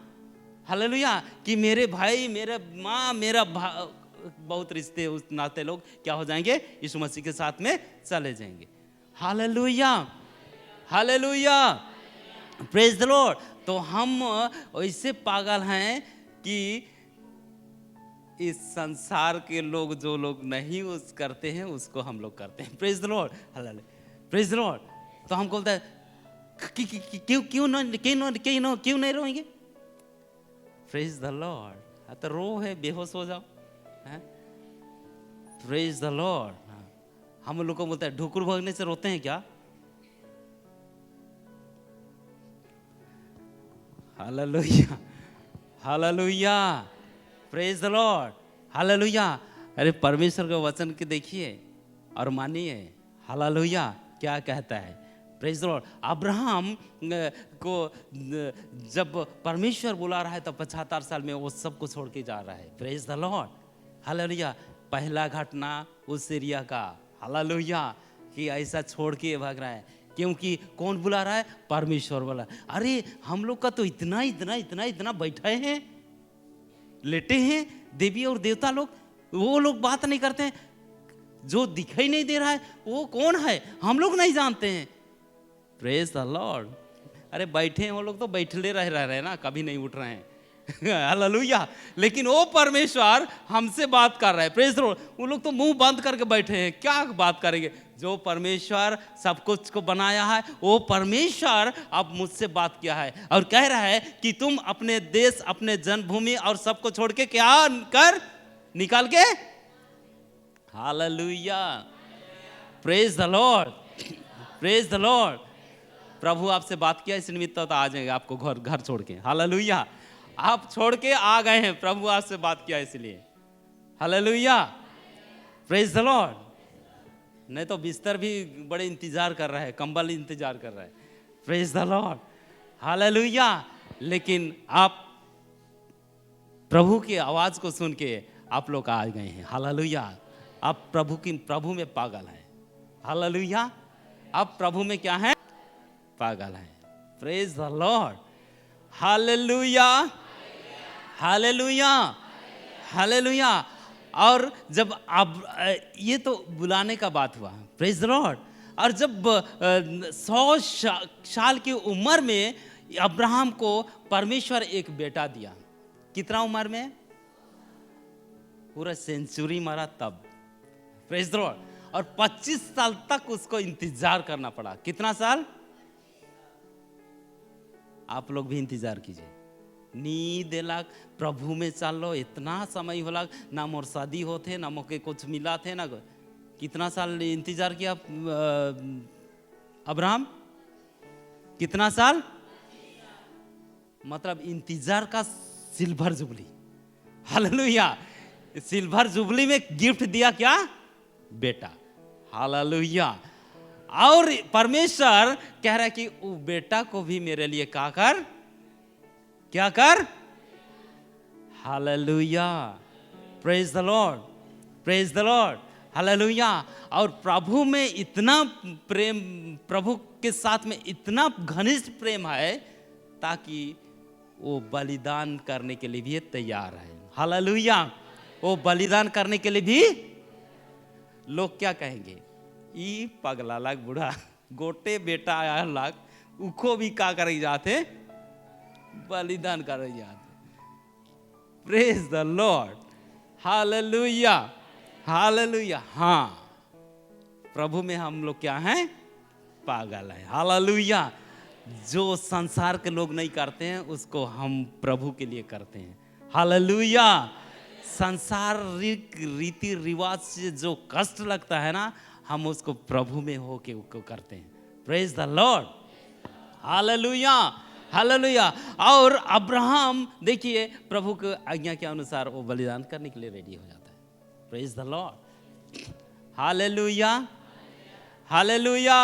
हालेलुया, कि मेरे भाई, मेरे माँ, मेरा बहुत रिश्ते, उस नाते लोग क्या हो जाएंगे, यीशु मसीह के साथ में चले जाएंगे। Hallelujah, hallelujah, praise the Lord. तो हम ऐसे पागल हैं कि इस संसार के लोग, जो लोग नहीं उस करते हैं उसको हम लोग करते हैं। Praise the Lord, hallelujah, praise the Lord. तो हम बोलते हैं क्यों नहीं रोएंगे? Praise the Lord. तो रो है, बेहोश हो जाओ। Praise the Lord. हम लोग को बोलते हैं ढुकुर भागने से रोते हैं क्या? Hallelujah, hallelujah, praise the Lord, hallelujah. अरे परमेश्वर के वचन के देखिए और मानिए। हालेलुया, क्या कहता है? Praise the Lord. अब्राहम को जब परमेश्वर बुला रहा है तो 75 साल में वो सब को छोड़ के जा रहा है। Praise the Lord, hallelujah. पहला घटना उस एरिया का, हालेलुया, कि ऐसा छोड़ के भाग रहा है। क्योंकि कौन बुला रहा है? परमेश्वर बुला। अरे हम लोग का तो इतना इतना इतना इतना बैठे हैं, लेटे हैं, देवी और देवता लोग, वो लोग बात नहीं करते हैं। जो दिखाई नहीं दे रहा है वो कौन है हम लोग नहीं जानते हैं। Praise the Lord. अरे बैठे हैं वो लोग तो बैठले रह रहे हैं ना, कभी नहीं उठ रहे हैं। हालेलुया। लेकिन वो परमेश्वर हमसे बात कर रहा है। Praise the Lord. वो लोग तो मुंह बंद करके बैठे हैं, क्या बात करेंगे? जो परमेश्वर सब कुछ को बनाया है वो परमेश्वर अब मुझसे बात किया है और कह रहा है कि तुम अपने देश, अपने जन्मभूमि और सबको छोड़ के क्या कर निकाल के। Hallelujah, praise the Lord, praise the Lord. प्रभु आपसे बात किया इस निमित्त तो आ जाएंगे आपको घर छोड़ के। हालेलुया, आप छोड़ के आ गए हैं, प्रभु आपसे बात किया इसलिए। Hallelujah, praise the Lord. नहीं तो बिस्तर भी बड़े इंतजार कर रहा है, कंबल इंतजार कर रहा है। Praise the Lord, hallelujah. लेकिन आप प्रभु की आवाज को सुन के आप लोग आ गए हैं। हालेलुया, आप प्रभु में पागल हैं। हालेलुया, आप प्रभु में क्या हैं? पागल हैं। Praise the Lord, hallelujah, hallelujah, hallelujah. और जब अब ये तो बुलाने का बात हुआ, प्रेज द लॉर्ड। और जब 100 साल की उम्र में अब्राहम को परमेश्वर एक बेटा दिया। कितना उम्र में? पूरा सेंचुरी मारा तब। Praise the Lord. और 25 साल तक उसको इंतजार करना पड़ा। कितना साल? आप लोग भी इंतजार कीजिए। नी देलक, प्रभु में चलो, इतना समय होला ना, मोर शादी होते ना, मोके कुछ मिला थे ना। कितना साल इंतजार किया अब्राहम? कितना साल? मतलब इंतजार का silver jubilee. Hallelujah, silver jubilee में गिफ्ट दिया क्या? बेटा। हालेलुया। और परमेश्वर कह रहा है कि वो बेटा को भी मेरे लिए क्या कर? Hallelujah, praise the Lord, praise the Lord, hallelujah. और प्रभु में इतना प्रेम, प्रभु के साथ में इतना घनिष्ठ प्रेम है ताकि वो बलिदान करने के लिए भी तैयार है। हालेलुया, वो बलिदान करने के लिए भी। लोग क्या कहेंगे? ई पगला लाग बूढ़ा गोटे बेटा आया लाग, उको भी क्या करे जाते? बलिदान करे जाते। Praise the Lord, hallelujah, hallelujah. हाँ, प्रभु में हम लोग क्या हैं? पागल हैं। हालेलुया। जो संसार के लोग नहीं करते हैं उसको हम प्रभु के लिए करते हैं। हालेलुया। सांसारिक रीति रिवाज से जो कष्ट लगता है ना, हम उसको प्रभु में होके उसको करते हैं। Praise the Lord, hallelujah, hallelujah. और अब्राहम देखिए प्रभु की आज्ञा के अनुसार वो बलिदान करने के लिए रेडी हो जाता है। Praise the Lord, hallelujah, hallelujah,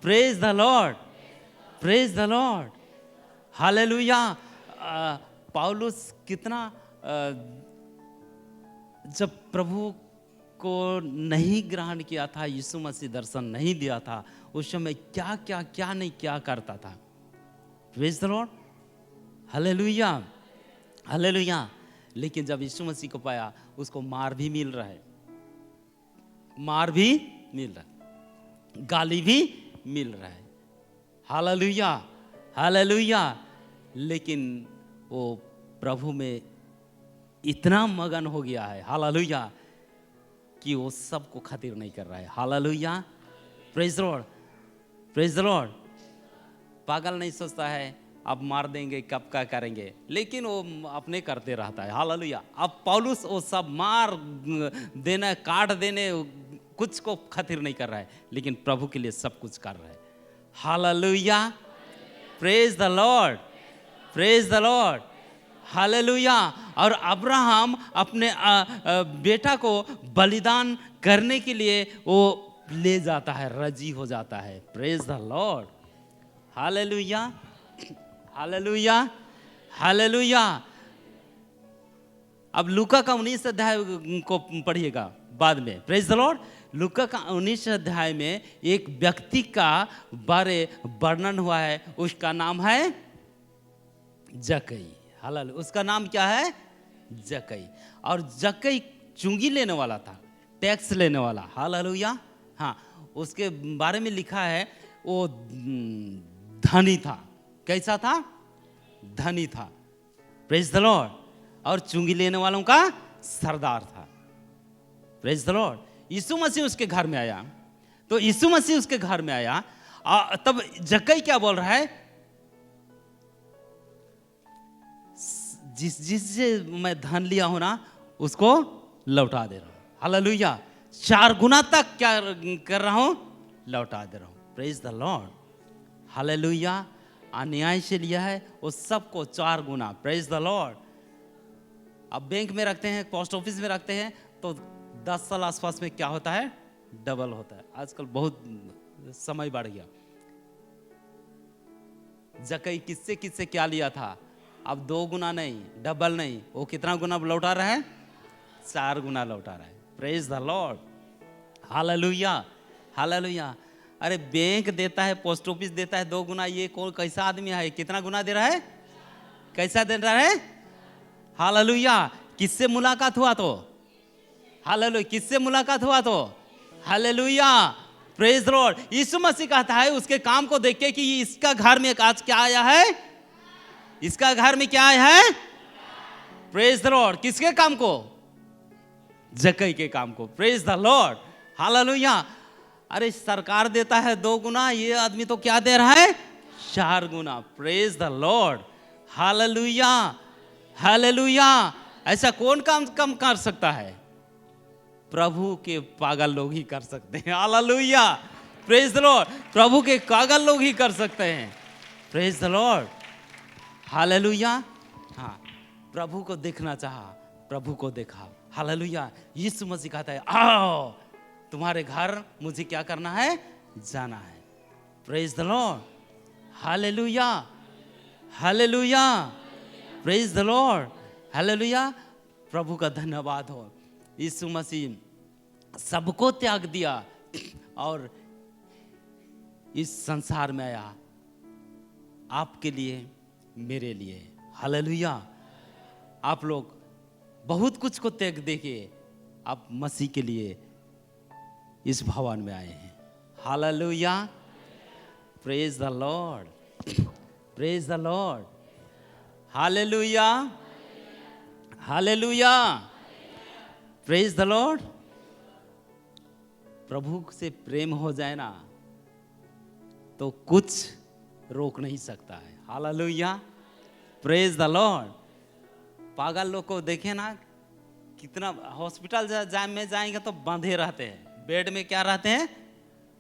praise the Lord, praise the Lord, hallelujah. पौलुस कितना जब प्रभु को नहीं ग्रहण किया था, यीशु मसीह दर्शन नहीं दिया था, उस समय क्या क्या क्या नहीं क्या करता था। Praise the Lord, hallelujah, hallelujah. लेकिन जब यीशु मसीह को पाया, उसको मार भी मिल रहा है, मार भी मिल रहा है, गाली भी मिल रहा है। Hallelujah, hallelujah. लेकिन वो प्रभु में इतना मगन हो गया है, हालेलुया, कि वो सबको खातिर नहीं कर रहा है। Hallelujah, praise the Lord, praise the Lord. पागल नहीं सोचता है अब मार देंगे कब क्या करेंगे, लेकिन वो अपने करते रहता है। हालेलुया। अब पौलुस वो सब मार देना, काट देने, कुछ को खातिर नहीं कर रहा है, लेकिन प्रभु के लिए सब कुछ कर रहा है। Hallelujah, praise the Lord, praise the Lord, hallelujah. और अब्राहम अपने बेटा को बलिदान करने के लिए वो ले जाता है, राजी हो जाता है। Praise the Lord, hallelujah, hallelujah, hallelujah. अब लूका का 19 अध्याय को पढ़िएगा बाद में। Praise the Lord. लूका का 19 अध्याय में एक व्यक्ति का बारे वर्णन हुआ है, उसका नाम है जक्कई। हालेलुया। उसका नाम क्या है? जक्कई। और जक्कई चुंगी लेने वाला था, टैक्स लेने वाला। हालेलुया। हाँ, उसके बारे में लिखा है वो धनी था। कैसा था? धनी था। Praise the Lord. और चुंगी लेने वालों का सरदार था। Praise the Lord. Yeshu Masih उसके घर में आया, तो यीशु मसीह उसके घर में आया, तब जक्कई क्या बोल रहा है? जिससे मैं धन लिया हूं ना, उसको लौटा दे रहा हूं। हालेलुया। 4 गुना तक क्या कर रहा हूं? लौटा दे रहा हूं। Praise the Lord. हालेलुया। अन्याय से लिया है वो सबको 4 गुना। Praise the Lord. अब बैंक में रखते हैं, पोस्ट ऑफिस में रखते हैं, तो 10 साल आसपास में क्या होता है? डबल होता है। आजकल बहुत समय बढ़ गया। जक्कई किससे किससे क्या लिया था? अब 2 गुना नहीं, डबल नहीं, वो कितना गुना लौटा रहा है? 4 गुना लौटा रहा है। Praise the Lord. Hallelujah, hallelujah. अरे बैंक देता है, पोस्ट ऑफिस देता है 2 गुना, ये कौन कैसा आदमी है? कितना गुना दे रहा है? कैसा दे रहा है? हालेलुया। किससे मुलाकात हुआ तो? हालेलुया। किससे मुलाकात हुआ तो? Hallelujah. Praise the Lord. Yeshu Masih कहता है उसके काम को देख के कि इसका घर में आज क्या आया है? इसका घर में क्या आया है? Praise the Lord. किसके काम को? जक्कई के काम को। Praise the Lord. हालेलुया। अरे सरकार देता है 2 गुना, ये आदमी तो क्या दे रहा है? 4 गुना। Praise the Lord. Hallelujah, hallelujah. ऐसा कौन काम कम कर सकता है? प्रभु के पागल लोग ही कर सकते हैं। हालेलुया। Praise the Lord. प्रभु के पागल लोग ही कर सकते हैं। Praise the Lord. हालेलुया। हाँ, प्रभु को देखना चाहा, प्रभु को देखा। हालेलुया। यीशु मसीह कहता है आओ, तुम्हारे घर मुझे क्या करना है? जाना है। Praise the Lord. Hallelujah, hallelujah. Praise the Lord. Hallelujah. प्रभु का धन्यवाद हो। यीशु मसीह सबको त्याग दिया और इस संसार में आया, आपके लिए, मेरे लिए। हालेलुया। आप लोग बहुत कुछ को त्याग देके आप मसीह के लिए इस भवन में आए हैं। Hallelujah. Praise the Lord, praise the Lord. Hallelujah, hallelujah. Praise the Lord. प्रभु से प्रेम हो जाए ना तो कुछ रोक नहीं सकता है। हालेलुया। Praise the Lord. पागल लोग को देखे ना, कितना हॉस्पिटल में जाएंगे तो बांधे रहते हैं, बेड में क्या रहते हैं?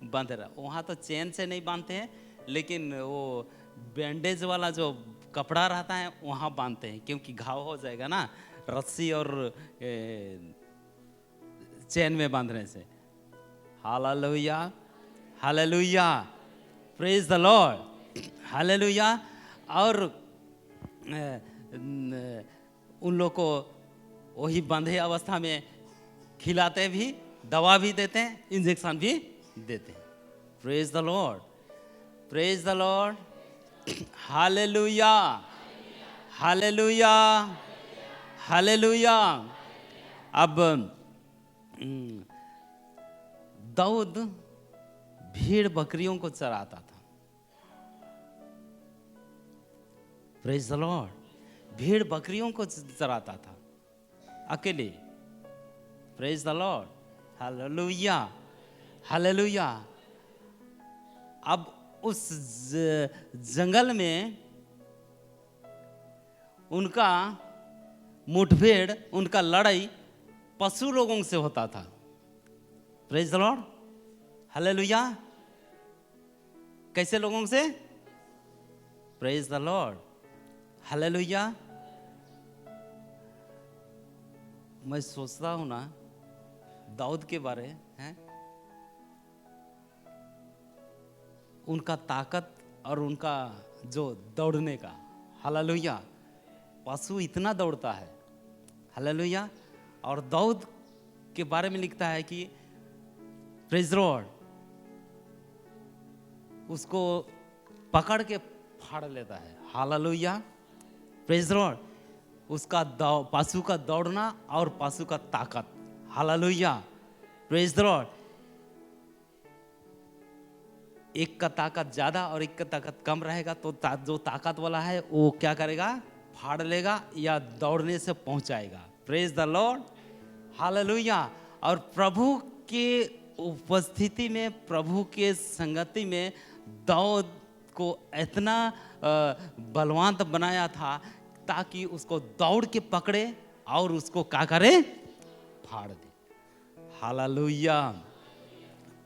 बांधे रहते। वहाँ तो चैन से नहीं बांधते हैं, लेकिन वो बैंडेज वाला जो कपड़ा रहता है वहाँ बांधते हैं, क्योंकि घाव हो जाएगा ना रस्सी और चैन में बांधने से। Hallelujah, hallelujah. Praise the Lord. Hallelujah. और उन लोग को वही बंधे अवस्था में खिलाते भी, दवा भी देते हैं, इंजेक्शन भी देते हैं। Praise the Lord, praise the Lord. Hallelujah, hallelujah, hallelujah. अब दाऊद भेड़ बकरियों को चराता था। Praise the Lord. भेड़ बकरियों को चराता था अकेले। Praise the Lord. Hallelujah, hallelujah. अब उस जंगल में उनका मुठभेड़, उनका लड़ाई पशु लोगों से होता था। Praise the Lord. हालेलुया। कैसे लोगों से? Praise the Lord. हालेलुया। मैं सोचता हूं ना दाऊद के बारे हैं, उनका ताकत और उनका जो दौड़ने का, हालेलुया, पशु इतना दौड़ता है, हालेलुया। और दाऊद के बारे में लिखता है कि प्रेज लॉर्ड, उसको पकड़ के फाड़ लेता है, हालेलुया, प्रेज लॉर्ड। उसका पशु का दौड़ना और पशु का ताकत, हालेलुया, प्रेज लॉर्ड। एक का ताकत ज्यादा और एक का ताकत कम रहेगा तो जो ताकत वाला है वो क्या करेगा, फाड़ लेगा या दौड़ने से पहुंचाएगा, प्रेज द लॉर्ड, हालेलुया। और प्रभु के उपस्थिति में, प्रभु के संगति में दाऊद को इतना बलवान बनाया था ताकि उसको दौड़ के पकड़े और उसको क्या करे, फाड़ दे, hallelujah,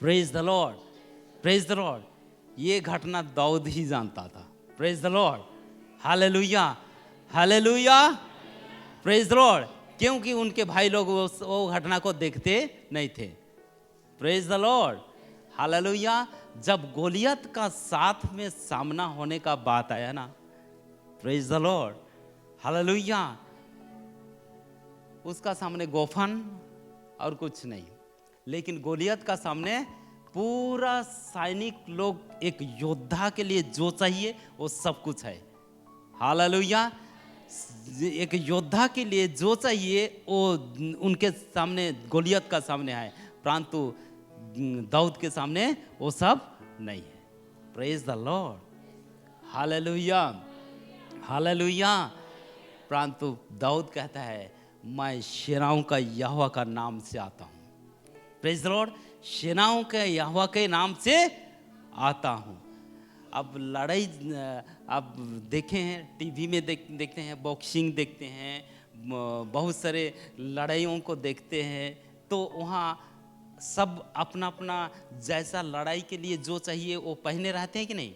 praise the Lord, praise the Lord. ये घटना दाऊद ही जानता था, praise the Lord, hallelujah, hallelujah, praise the Lord. क्योंकि उनके भाई लोग वो घटना को देखते नहीं थे, प्रेज द लॉर्ड, हालेलुया। जब गोलियत का साथ में सामना होने का बात आया ना, प्रेज द लॉर्ड, हालेलुया, उसका सामने गोफन और कुछ नहीं, लेकिन गोलियत का सामने पूरा सैनिक लोग, एक योद्धा के लिए जो चाहिए वो सब कुछ है, हालेलुया। एक योद्धा के लिए जो चाहिए वो उनके सामने, गोलियत का सामने है, परंतु दाऊद के सामने वो सब नहीं है, praise the Lord, hallelujah, hallelujah. परंतु दाऊद कहता है मैं सेनाओं का यहोवा का नाम से आता हूँ, प्रेज द लॉर्ड, सेनाओं के यहोवा के नाम से आता हूँ। अब लड़ाई अब देखे हैं टीवी में, देखते हैं, बॉक्सिंग देखते हैं, बहुत सारे लड़ाइयों को देखते हैं, तो वहाँ सब अपना अपना जैसा लड़ाई के लिए जो चाहिए वो पहने रहते हैं कि नहीं,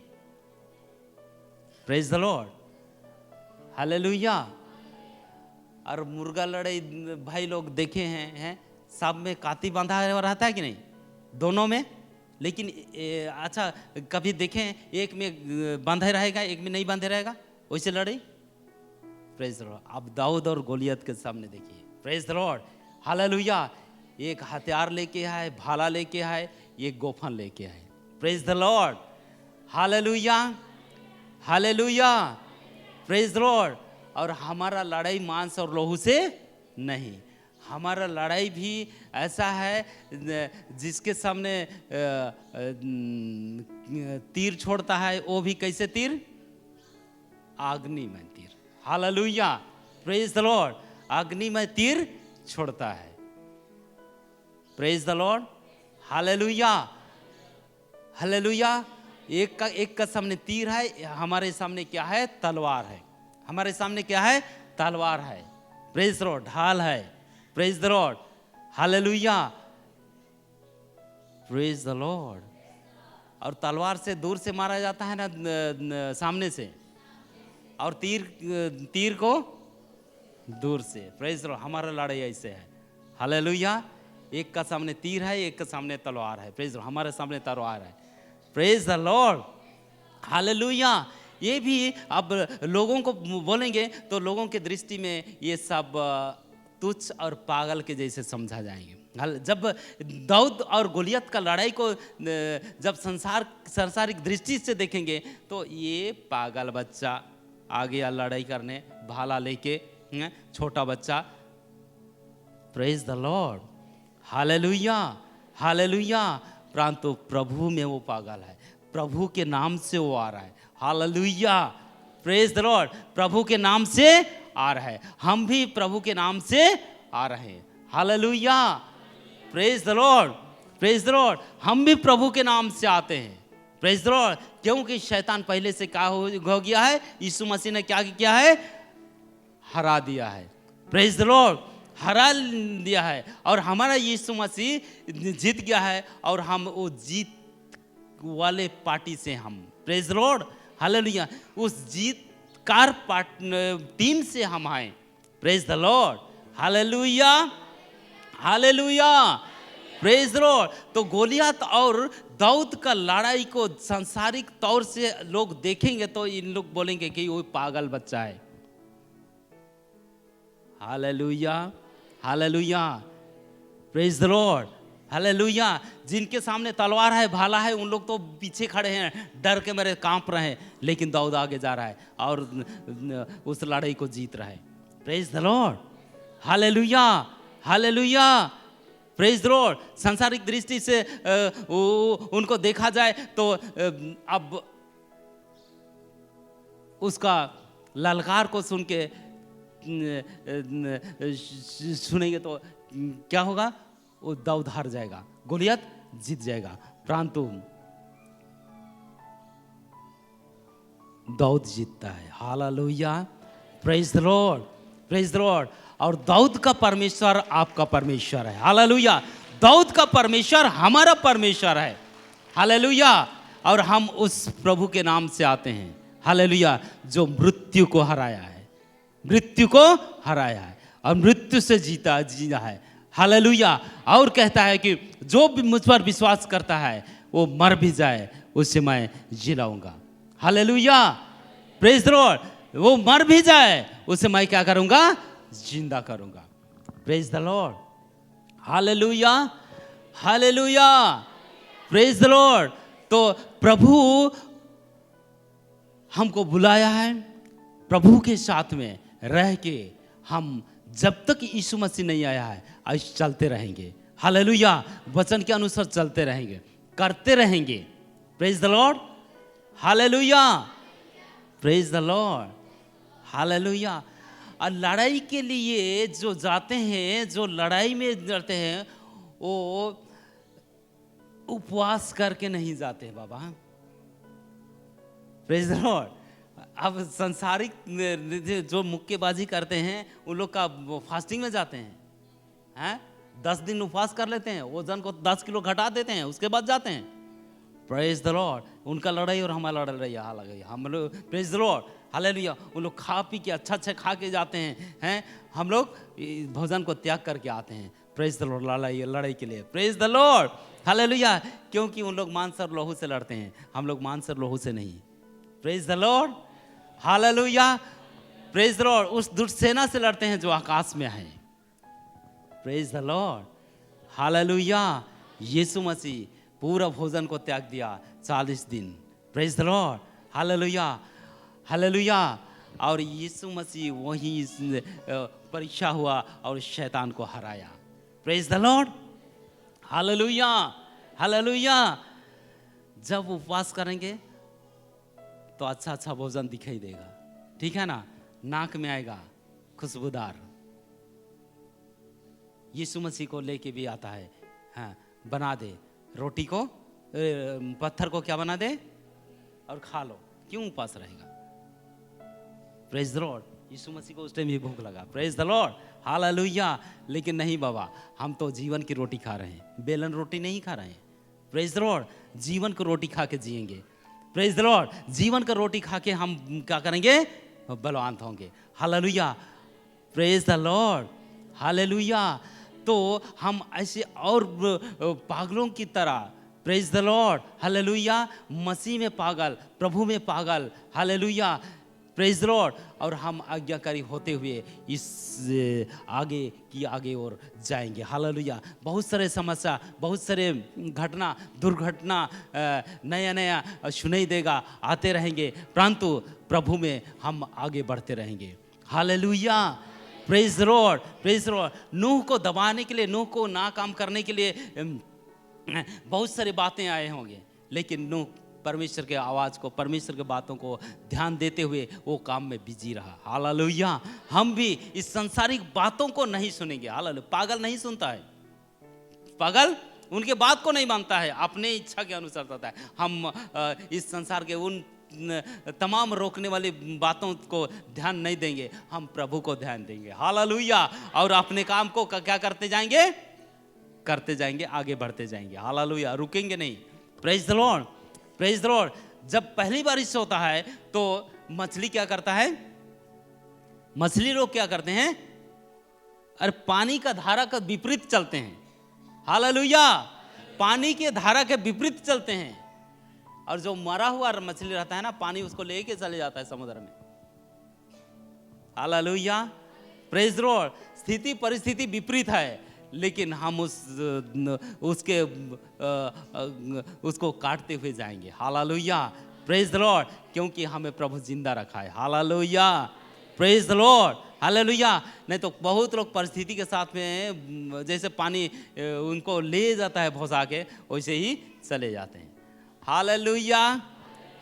प्रेज द लॉर्ड, हालेलुया। और मुर्गा लड़ाई भाई लोग देखे हैं, सब में काती बांधा रहता है कि नहीं, दोनों में, लेकिन अच्छा कभी देखें एक में बांधे रहेगा एक में नहीं बांधे रहेगा, वैसे लड़ाई, प्रेज द लॉर्ड। अब दाऊद और गोलियत के सामने देखिए, प्रेज द लॉर्ड, हालेलुया। एक हथियार लेके आए, भाला लेके आए, एक गोफन लेके आए, praise the Lord, hallelujah, hallelujah, praise the Lord. और हमारा लड़ाई मांस और लहू से नहीं, हमारा लड़ाई भी ऐसा है जिसके सामने तीर छोड़ता है वो भी कैसे तीर, अग्नि में तीर, हालेलुया, प्रेज द लॉर्ड, अग्नि में तीर छोड़ता है, praise the Lord, hallelujah, hallelujah. एक का सामने तीर है, हमारे सामने क्या है, तलवार है, हमारे सामने क्या है, तलवार है, प्रेज द लॉर्ड, ढाल है, praise the Lord, hallelujah, praise the Lord. और तलवार से दूर से मारा जाता है ना, सामने से, और तीर को दूर से, प्रेज द लॉर्ड। हमारा लड़ाई ऐसे है, हालेलुया। एक का सामने तीर है, एक का सामने तलवार है, प्रेज द लॉर्ड, हमारे सामने तलवार है, प्रेज द लॉर्ड, हालेलुया। ये भी अब लोगों को बोलेंगे तो लोगों के दृष्टि में ये सब तुच्छ और पागल के जैसे समझा जाएंगे। जब दाऊद और गोलियत का लड़ाई को जब सांसारिक दृष्टि से देखेंगे तो ये पागल बच्चा आ गया लड़ाई करने, भाला लेके, छोटा बच्चा, praise the Lord, hallelujah, hallelujah. परंतु प्रभु में वो पागल है, प्रभु के नाम से वो आ रहा है, हालेलुया, प्रेज द लॉर्ड, प्रभु के नाम से आ रहा है, हम भी प्रभु के नाम से आ रहे हैं, hallelujah, praise the Lord, praise the Lord. हम भी प्रभु के नाम से आते हैं, प्रेज द लॉर्ड, क्योंकि शैतान पहले से क्या हो गया है, यीशु मसीह ने क्या किया है, हरा दिया है, प्रेज द लॉर्ड, हरा दिया है। और हमारा यीशु मसीह जीत गया है और हम वो जीत वाले पार्टी से हम, प्रेज द लॉर्ड, हालेलुया, उस जीतकार टीम से हम आए, praise the Lord, hallelujah, hallelujah, praise the Lord. तो गोलियत और दाऊद का लड़ाई को सांसारिक तौर से लोग देखेंगे तो इन लोग बोलेंगे कि वो पागल बच्चा है। Hallelujah, hallelujah, praise the Lord, hallelujah. जिनके सामने तलवार है, भाला है, उन लोग तो पीछे खड़े हैं, डर के मेरे कांप रहे हैं, लेकिन दाऊद आगे जा रहा है और उस लड़ाई को जीत रहा है। Praise the Lord, hallelujah, hallelujah, praise the Lord. सांसारिक दृष्टि से उनको देखा जाए तो अब उसका ललकार को सुन के सुनेंगे तो क्या होगा? वो दाऊद हार जाएगा, गोलियत जीत जाएगा, परंतु दाऊद जीतता है। Hallelujah, praise the Lord, praise the Lord. और दाऊद का परमेश्वर आपका परमेश्वर है। हालेलुया, दाऊद का परमेश्वर हमारा परमेश्वर है। हालेलुया। और हम उस प्रभु के नाम से आते हैं, हालेलुया, जो मृत्यु को हराया है, मृत्यु को हराया है और मृत्यु से जीता है। हालेलुया। और कहता है कि जो भी मुझ पर विश्वास करता है वो मर भी जाए उससे मैं जिलाऊंगा। Hallelujah, praise the Lord. वो मर भी जाए उसे मैं क्या करूंगा? जिंदा करूंगा। Praise the Lord, hallelujah, hallelujah, praise the Lord. तो प्रभु हमको बुलाया है, प्रभु के साथ में रह के हम जब तक यीशु मसीह नहीं आया है ऐसे चलते रहेंगे। हालेलुया, वचन के अनुसार चलते रहेंगे, करते रहेंगे। Praise the Lord, hallelujah, praise the Lord, hallelujah. और लड़ाई के लिए जो जाते हैं, जो लड़ाई में लड़ते हैं, वो उपवास करके नहीं जाते बाबा। Praise the Lord. अब संसारिक जो मुक्केबाजी करते हैं उन लोग का फास्टिंग में जाते हैं, 10 दिन उपवास कर लेते हैं, वजन को 10 किलो घटा देते हैं, उसके बाद जाते हैं। Praise the Lord. उनका लड़ाई और हमारा लड़ाई अलग है। हम लोग, प्रेज द लॉर्ड, हालेलुया, उन लोग खा पी के अच्छा खा के जाते हैं, हम लोग भोजन को त्याग करके आते हैं। प्रेज द लॉर्ड, लड़ाई के लिए। Praise the Lord, hallelujah. क्योंकि उन लोग मांस और लोहू से लड़ते हैं, हम लोग मांस और लोहू से नहीं। Praise the Lord, hallelujah, praise the Lord. उस दुष्ट सेना से लड़ते हैं जो आकाश में है। Praise the Lord, hallelujah. Yeshu Masih पूरा भोजन को त्याग दिया 40 दिन। Praise the Lord, hallelujah, hallelujah. और यीशु मसीह वही परीक्षा हुआ और शैतान को हराया। Praise the Lord, hallelujah, hallelujah. जब उपवास करेंगे तो अच्छा भोजन दिखाई देगा, ठीक है ना? नाक में आएगा खुशबूदार। यीशु मसीह को लेके भी आता है, बना दे रोटी को, पत्थर को क्या बना दे और खा लो। क्यों उपास रहेगा? Praise the Lord. Yeshu Masih को उस टाइम भी भूख लगा। Praise the Lord, hallelujah. लेकिन नहीं बाबा, हम तो जीवन की रोटी खा रहे हैं, बेलन रोटी नहीं खा रहे हैं। प्रेज द लॉर्ड, जीवन को रोटी खा के जिएंगे। प्रेज द लॉर्ड, जीवन का रोटी खा के हम क्या करेंगे? बलवान होंगे। Hallelujah, praise the Lord, hallelujah. तो हम ऐसे और पागलों की तरह, प्रेज द लॉर्ड, हालेलुया, मसीह में पागल, प्रभु में पागल, हालेलुया, प्रेज द लॉर्ड। और हम आज्ञाकारी होते हुए इस आगे और जाएंगे। हालेलुया। बहुत सारे समस्या, बहुत सारे घटना, दुर्घटना नया सुनाई देगा, आते रहेंगे, परंतु प्रभु में हम आगे बढ़ते रहेंगे। Hallelujah, praise the Lord, praise the Lord. Nuh को दबाने के लिए, नूह को नाकाम करने के लिए बहुत सारी बातें आए होंगे, लेकिन नूह परमेश्वर के आवाज़ को, परमेश्वर के बातों को ध्यान देते हुए वो काम में बिजी रहा। हालेलुया। हम भी इस सांसारिक बातों को नहीं सुनेंगे। हालेलुया। पागल नहीं सुनता है, पागल उनके बात को नहीं मानता है, अपने इच्छा के अनुसार करता है। हम इस संसार के उन तमाम रोकने वाली बातों को ध्यान नहीं देंगे, हम प्रभु को ध्यान देंगे। हालेलुया। और अपने काम को क्या करते जाएंगे? करते जाएंगे, आगे बढ़ते जाएंगे। हालेलुया, रुकेंगे नहीं। Praise the Lord, praise the Lord. जब पहली बारिश होता है तो मछली क्या करता है? मछली लोग क्या करते हैं? अरे पानी का धारा का विपरीत चलते हैं। हालेलुया। पानी के धारा के विपरीत चलते हैं, और जो मरा हुआ मछली रहता है ना, पानी उसको लेके चले जाता है समुद्र में। Hallelujah, praise Lord. स्थिति परिस्थिति विपरीत है, लेकिन हम उसको काटते हुए जाएंगे। हालेलुया, प्रेज द लॉर्ड, क्योंकि हमें प्रभु जिंदा रखा है। Hallelujah, praise the Lord, hallelujah. नहीं तो बहुत लोग परिस्थिति के साथ में जैसे पानी उनको ले जाता है भौसा के, वैसे ही चले जाते हैं। Hallelujah,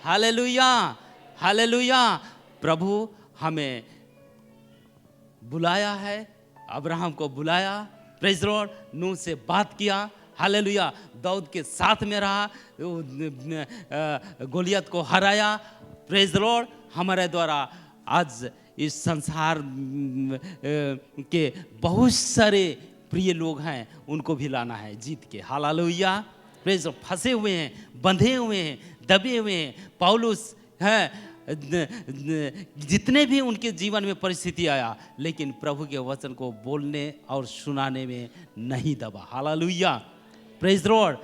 hallelujah, hallelujah. प्रभु हमें बुलाया है, अब्राहम को बुलाया, प्रेज द लॉर्ड, नूह से बात किया। हालेलुया, दाऊद के साथ में रहा, गोलियत को हराया। प्रेज द लॉर्ड, हमारे द्वारा आज इस संसार के बहुत सारे प्रिय लोग हैं, उनको भी लाना है जीत के। हालेलुया, प्रेज, फंसे हुए हैं, बंधे हुए हैं, दबे हुए हैं। पौलुस है, जितने भी उनके जीवन में परिस्थिति आया, लेकिन प्रभु के वचन को बोलने और सुनाने में नहीं दबा। Hallelujah, praise the Lord,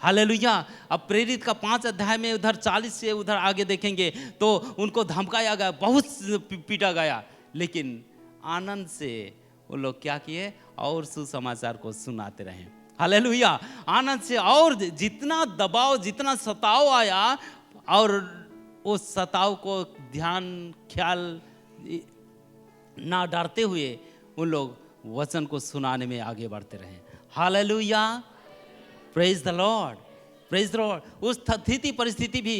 hallelujah. अब प्रेरित का 5 अध्याय में उधर 40 से उधर आगे देखेंगे तो उनको धमकाया गया, बहुत पीटा गया, लेकिन आनंद से वो लोग क्या किए, और सुसमाचार को सुनाते रहे। हालेलुया, आनंद से। और जितना दबाव, जितना सताव आया, और उस सताव को ध्यान ख्याल ना डालते हुए उन लोग वचन को सुनाने में आगे बढ़ते रहे। Hallelujah, praise the Lord, praise the Lord. उस स्थिति परिस्थिति भी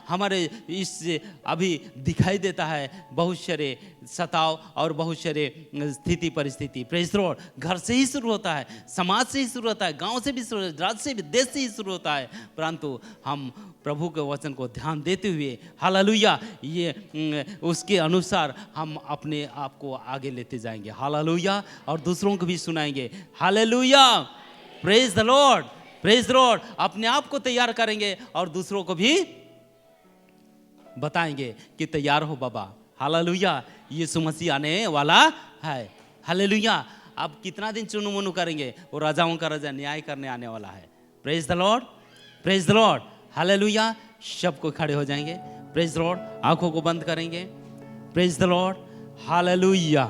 हमारे इस अभी दिखाई देता है, बहुत सारे सताव और बहुत सारे स्थिति परिस्थिति। प्रेज द लॉर्ड, घर से ही शुरू होता है, समाज से ही शुरू होता है, गांव से भी शुरू होता है, राज्य से भी, देश से ही शुरू होता है, परंतु हम प्रभु के वचन को ध्यान देते हुए, हालेलुया, ये उसके अनुसार हम अपने आप को आगे लेते जाएंगे। हालेलुया, और दूसरों को भी सुनाएंगे। Hallelujah, praise the Lord, praise the Lord. अपने आप को तैयार करेंगे और दूसरों को भी बताएंगे कि तैयार हो बाबा। हालेलुया, यीशु मसीह आने वाला है। हालेलुया, अब कितना दिन चुनु मुनु करेंगे, वो राजाओं का राजा न्याय करने आने वाला है। Praise the Lord, praise the Lord, hallelujah. सबको खड़े हो जाएंगे, प्रेज द लॉर्ड, आंखों को बंद करेंगे, प्रेज द लॉर्ड, हालेलुया।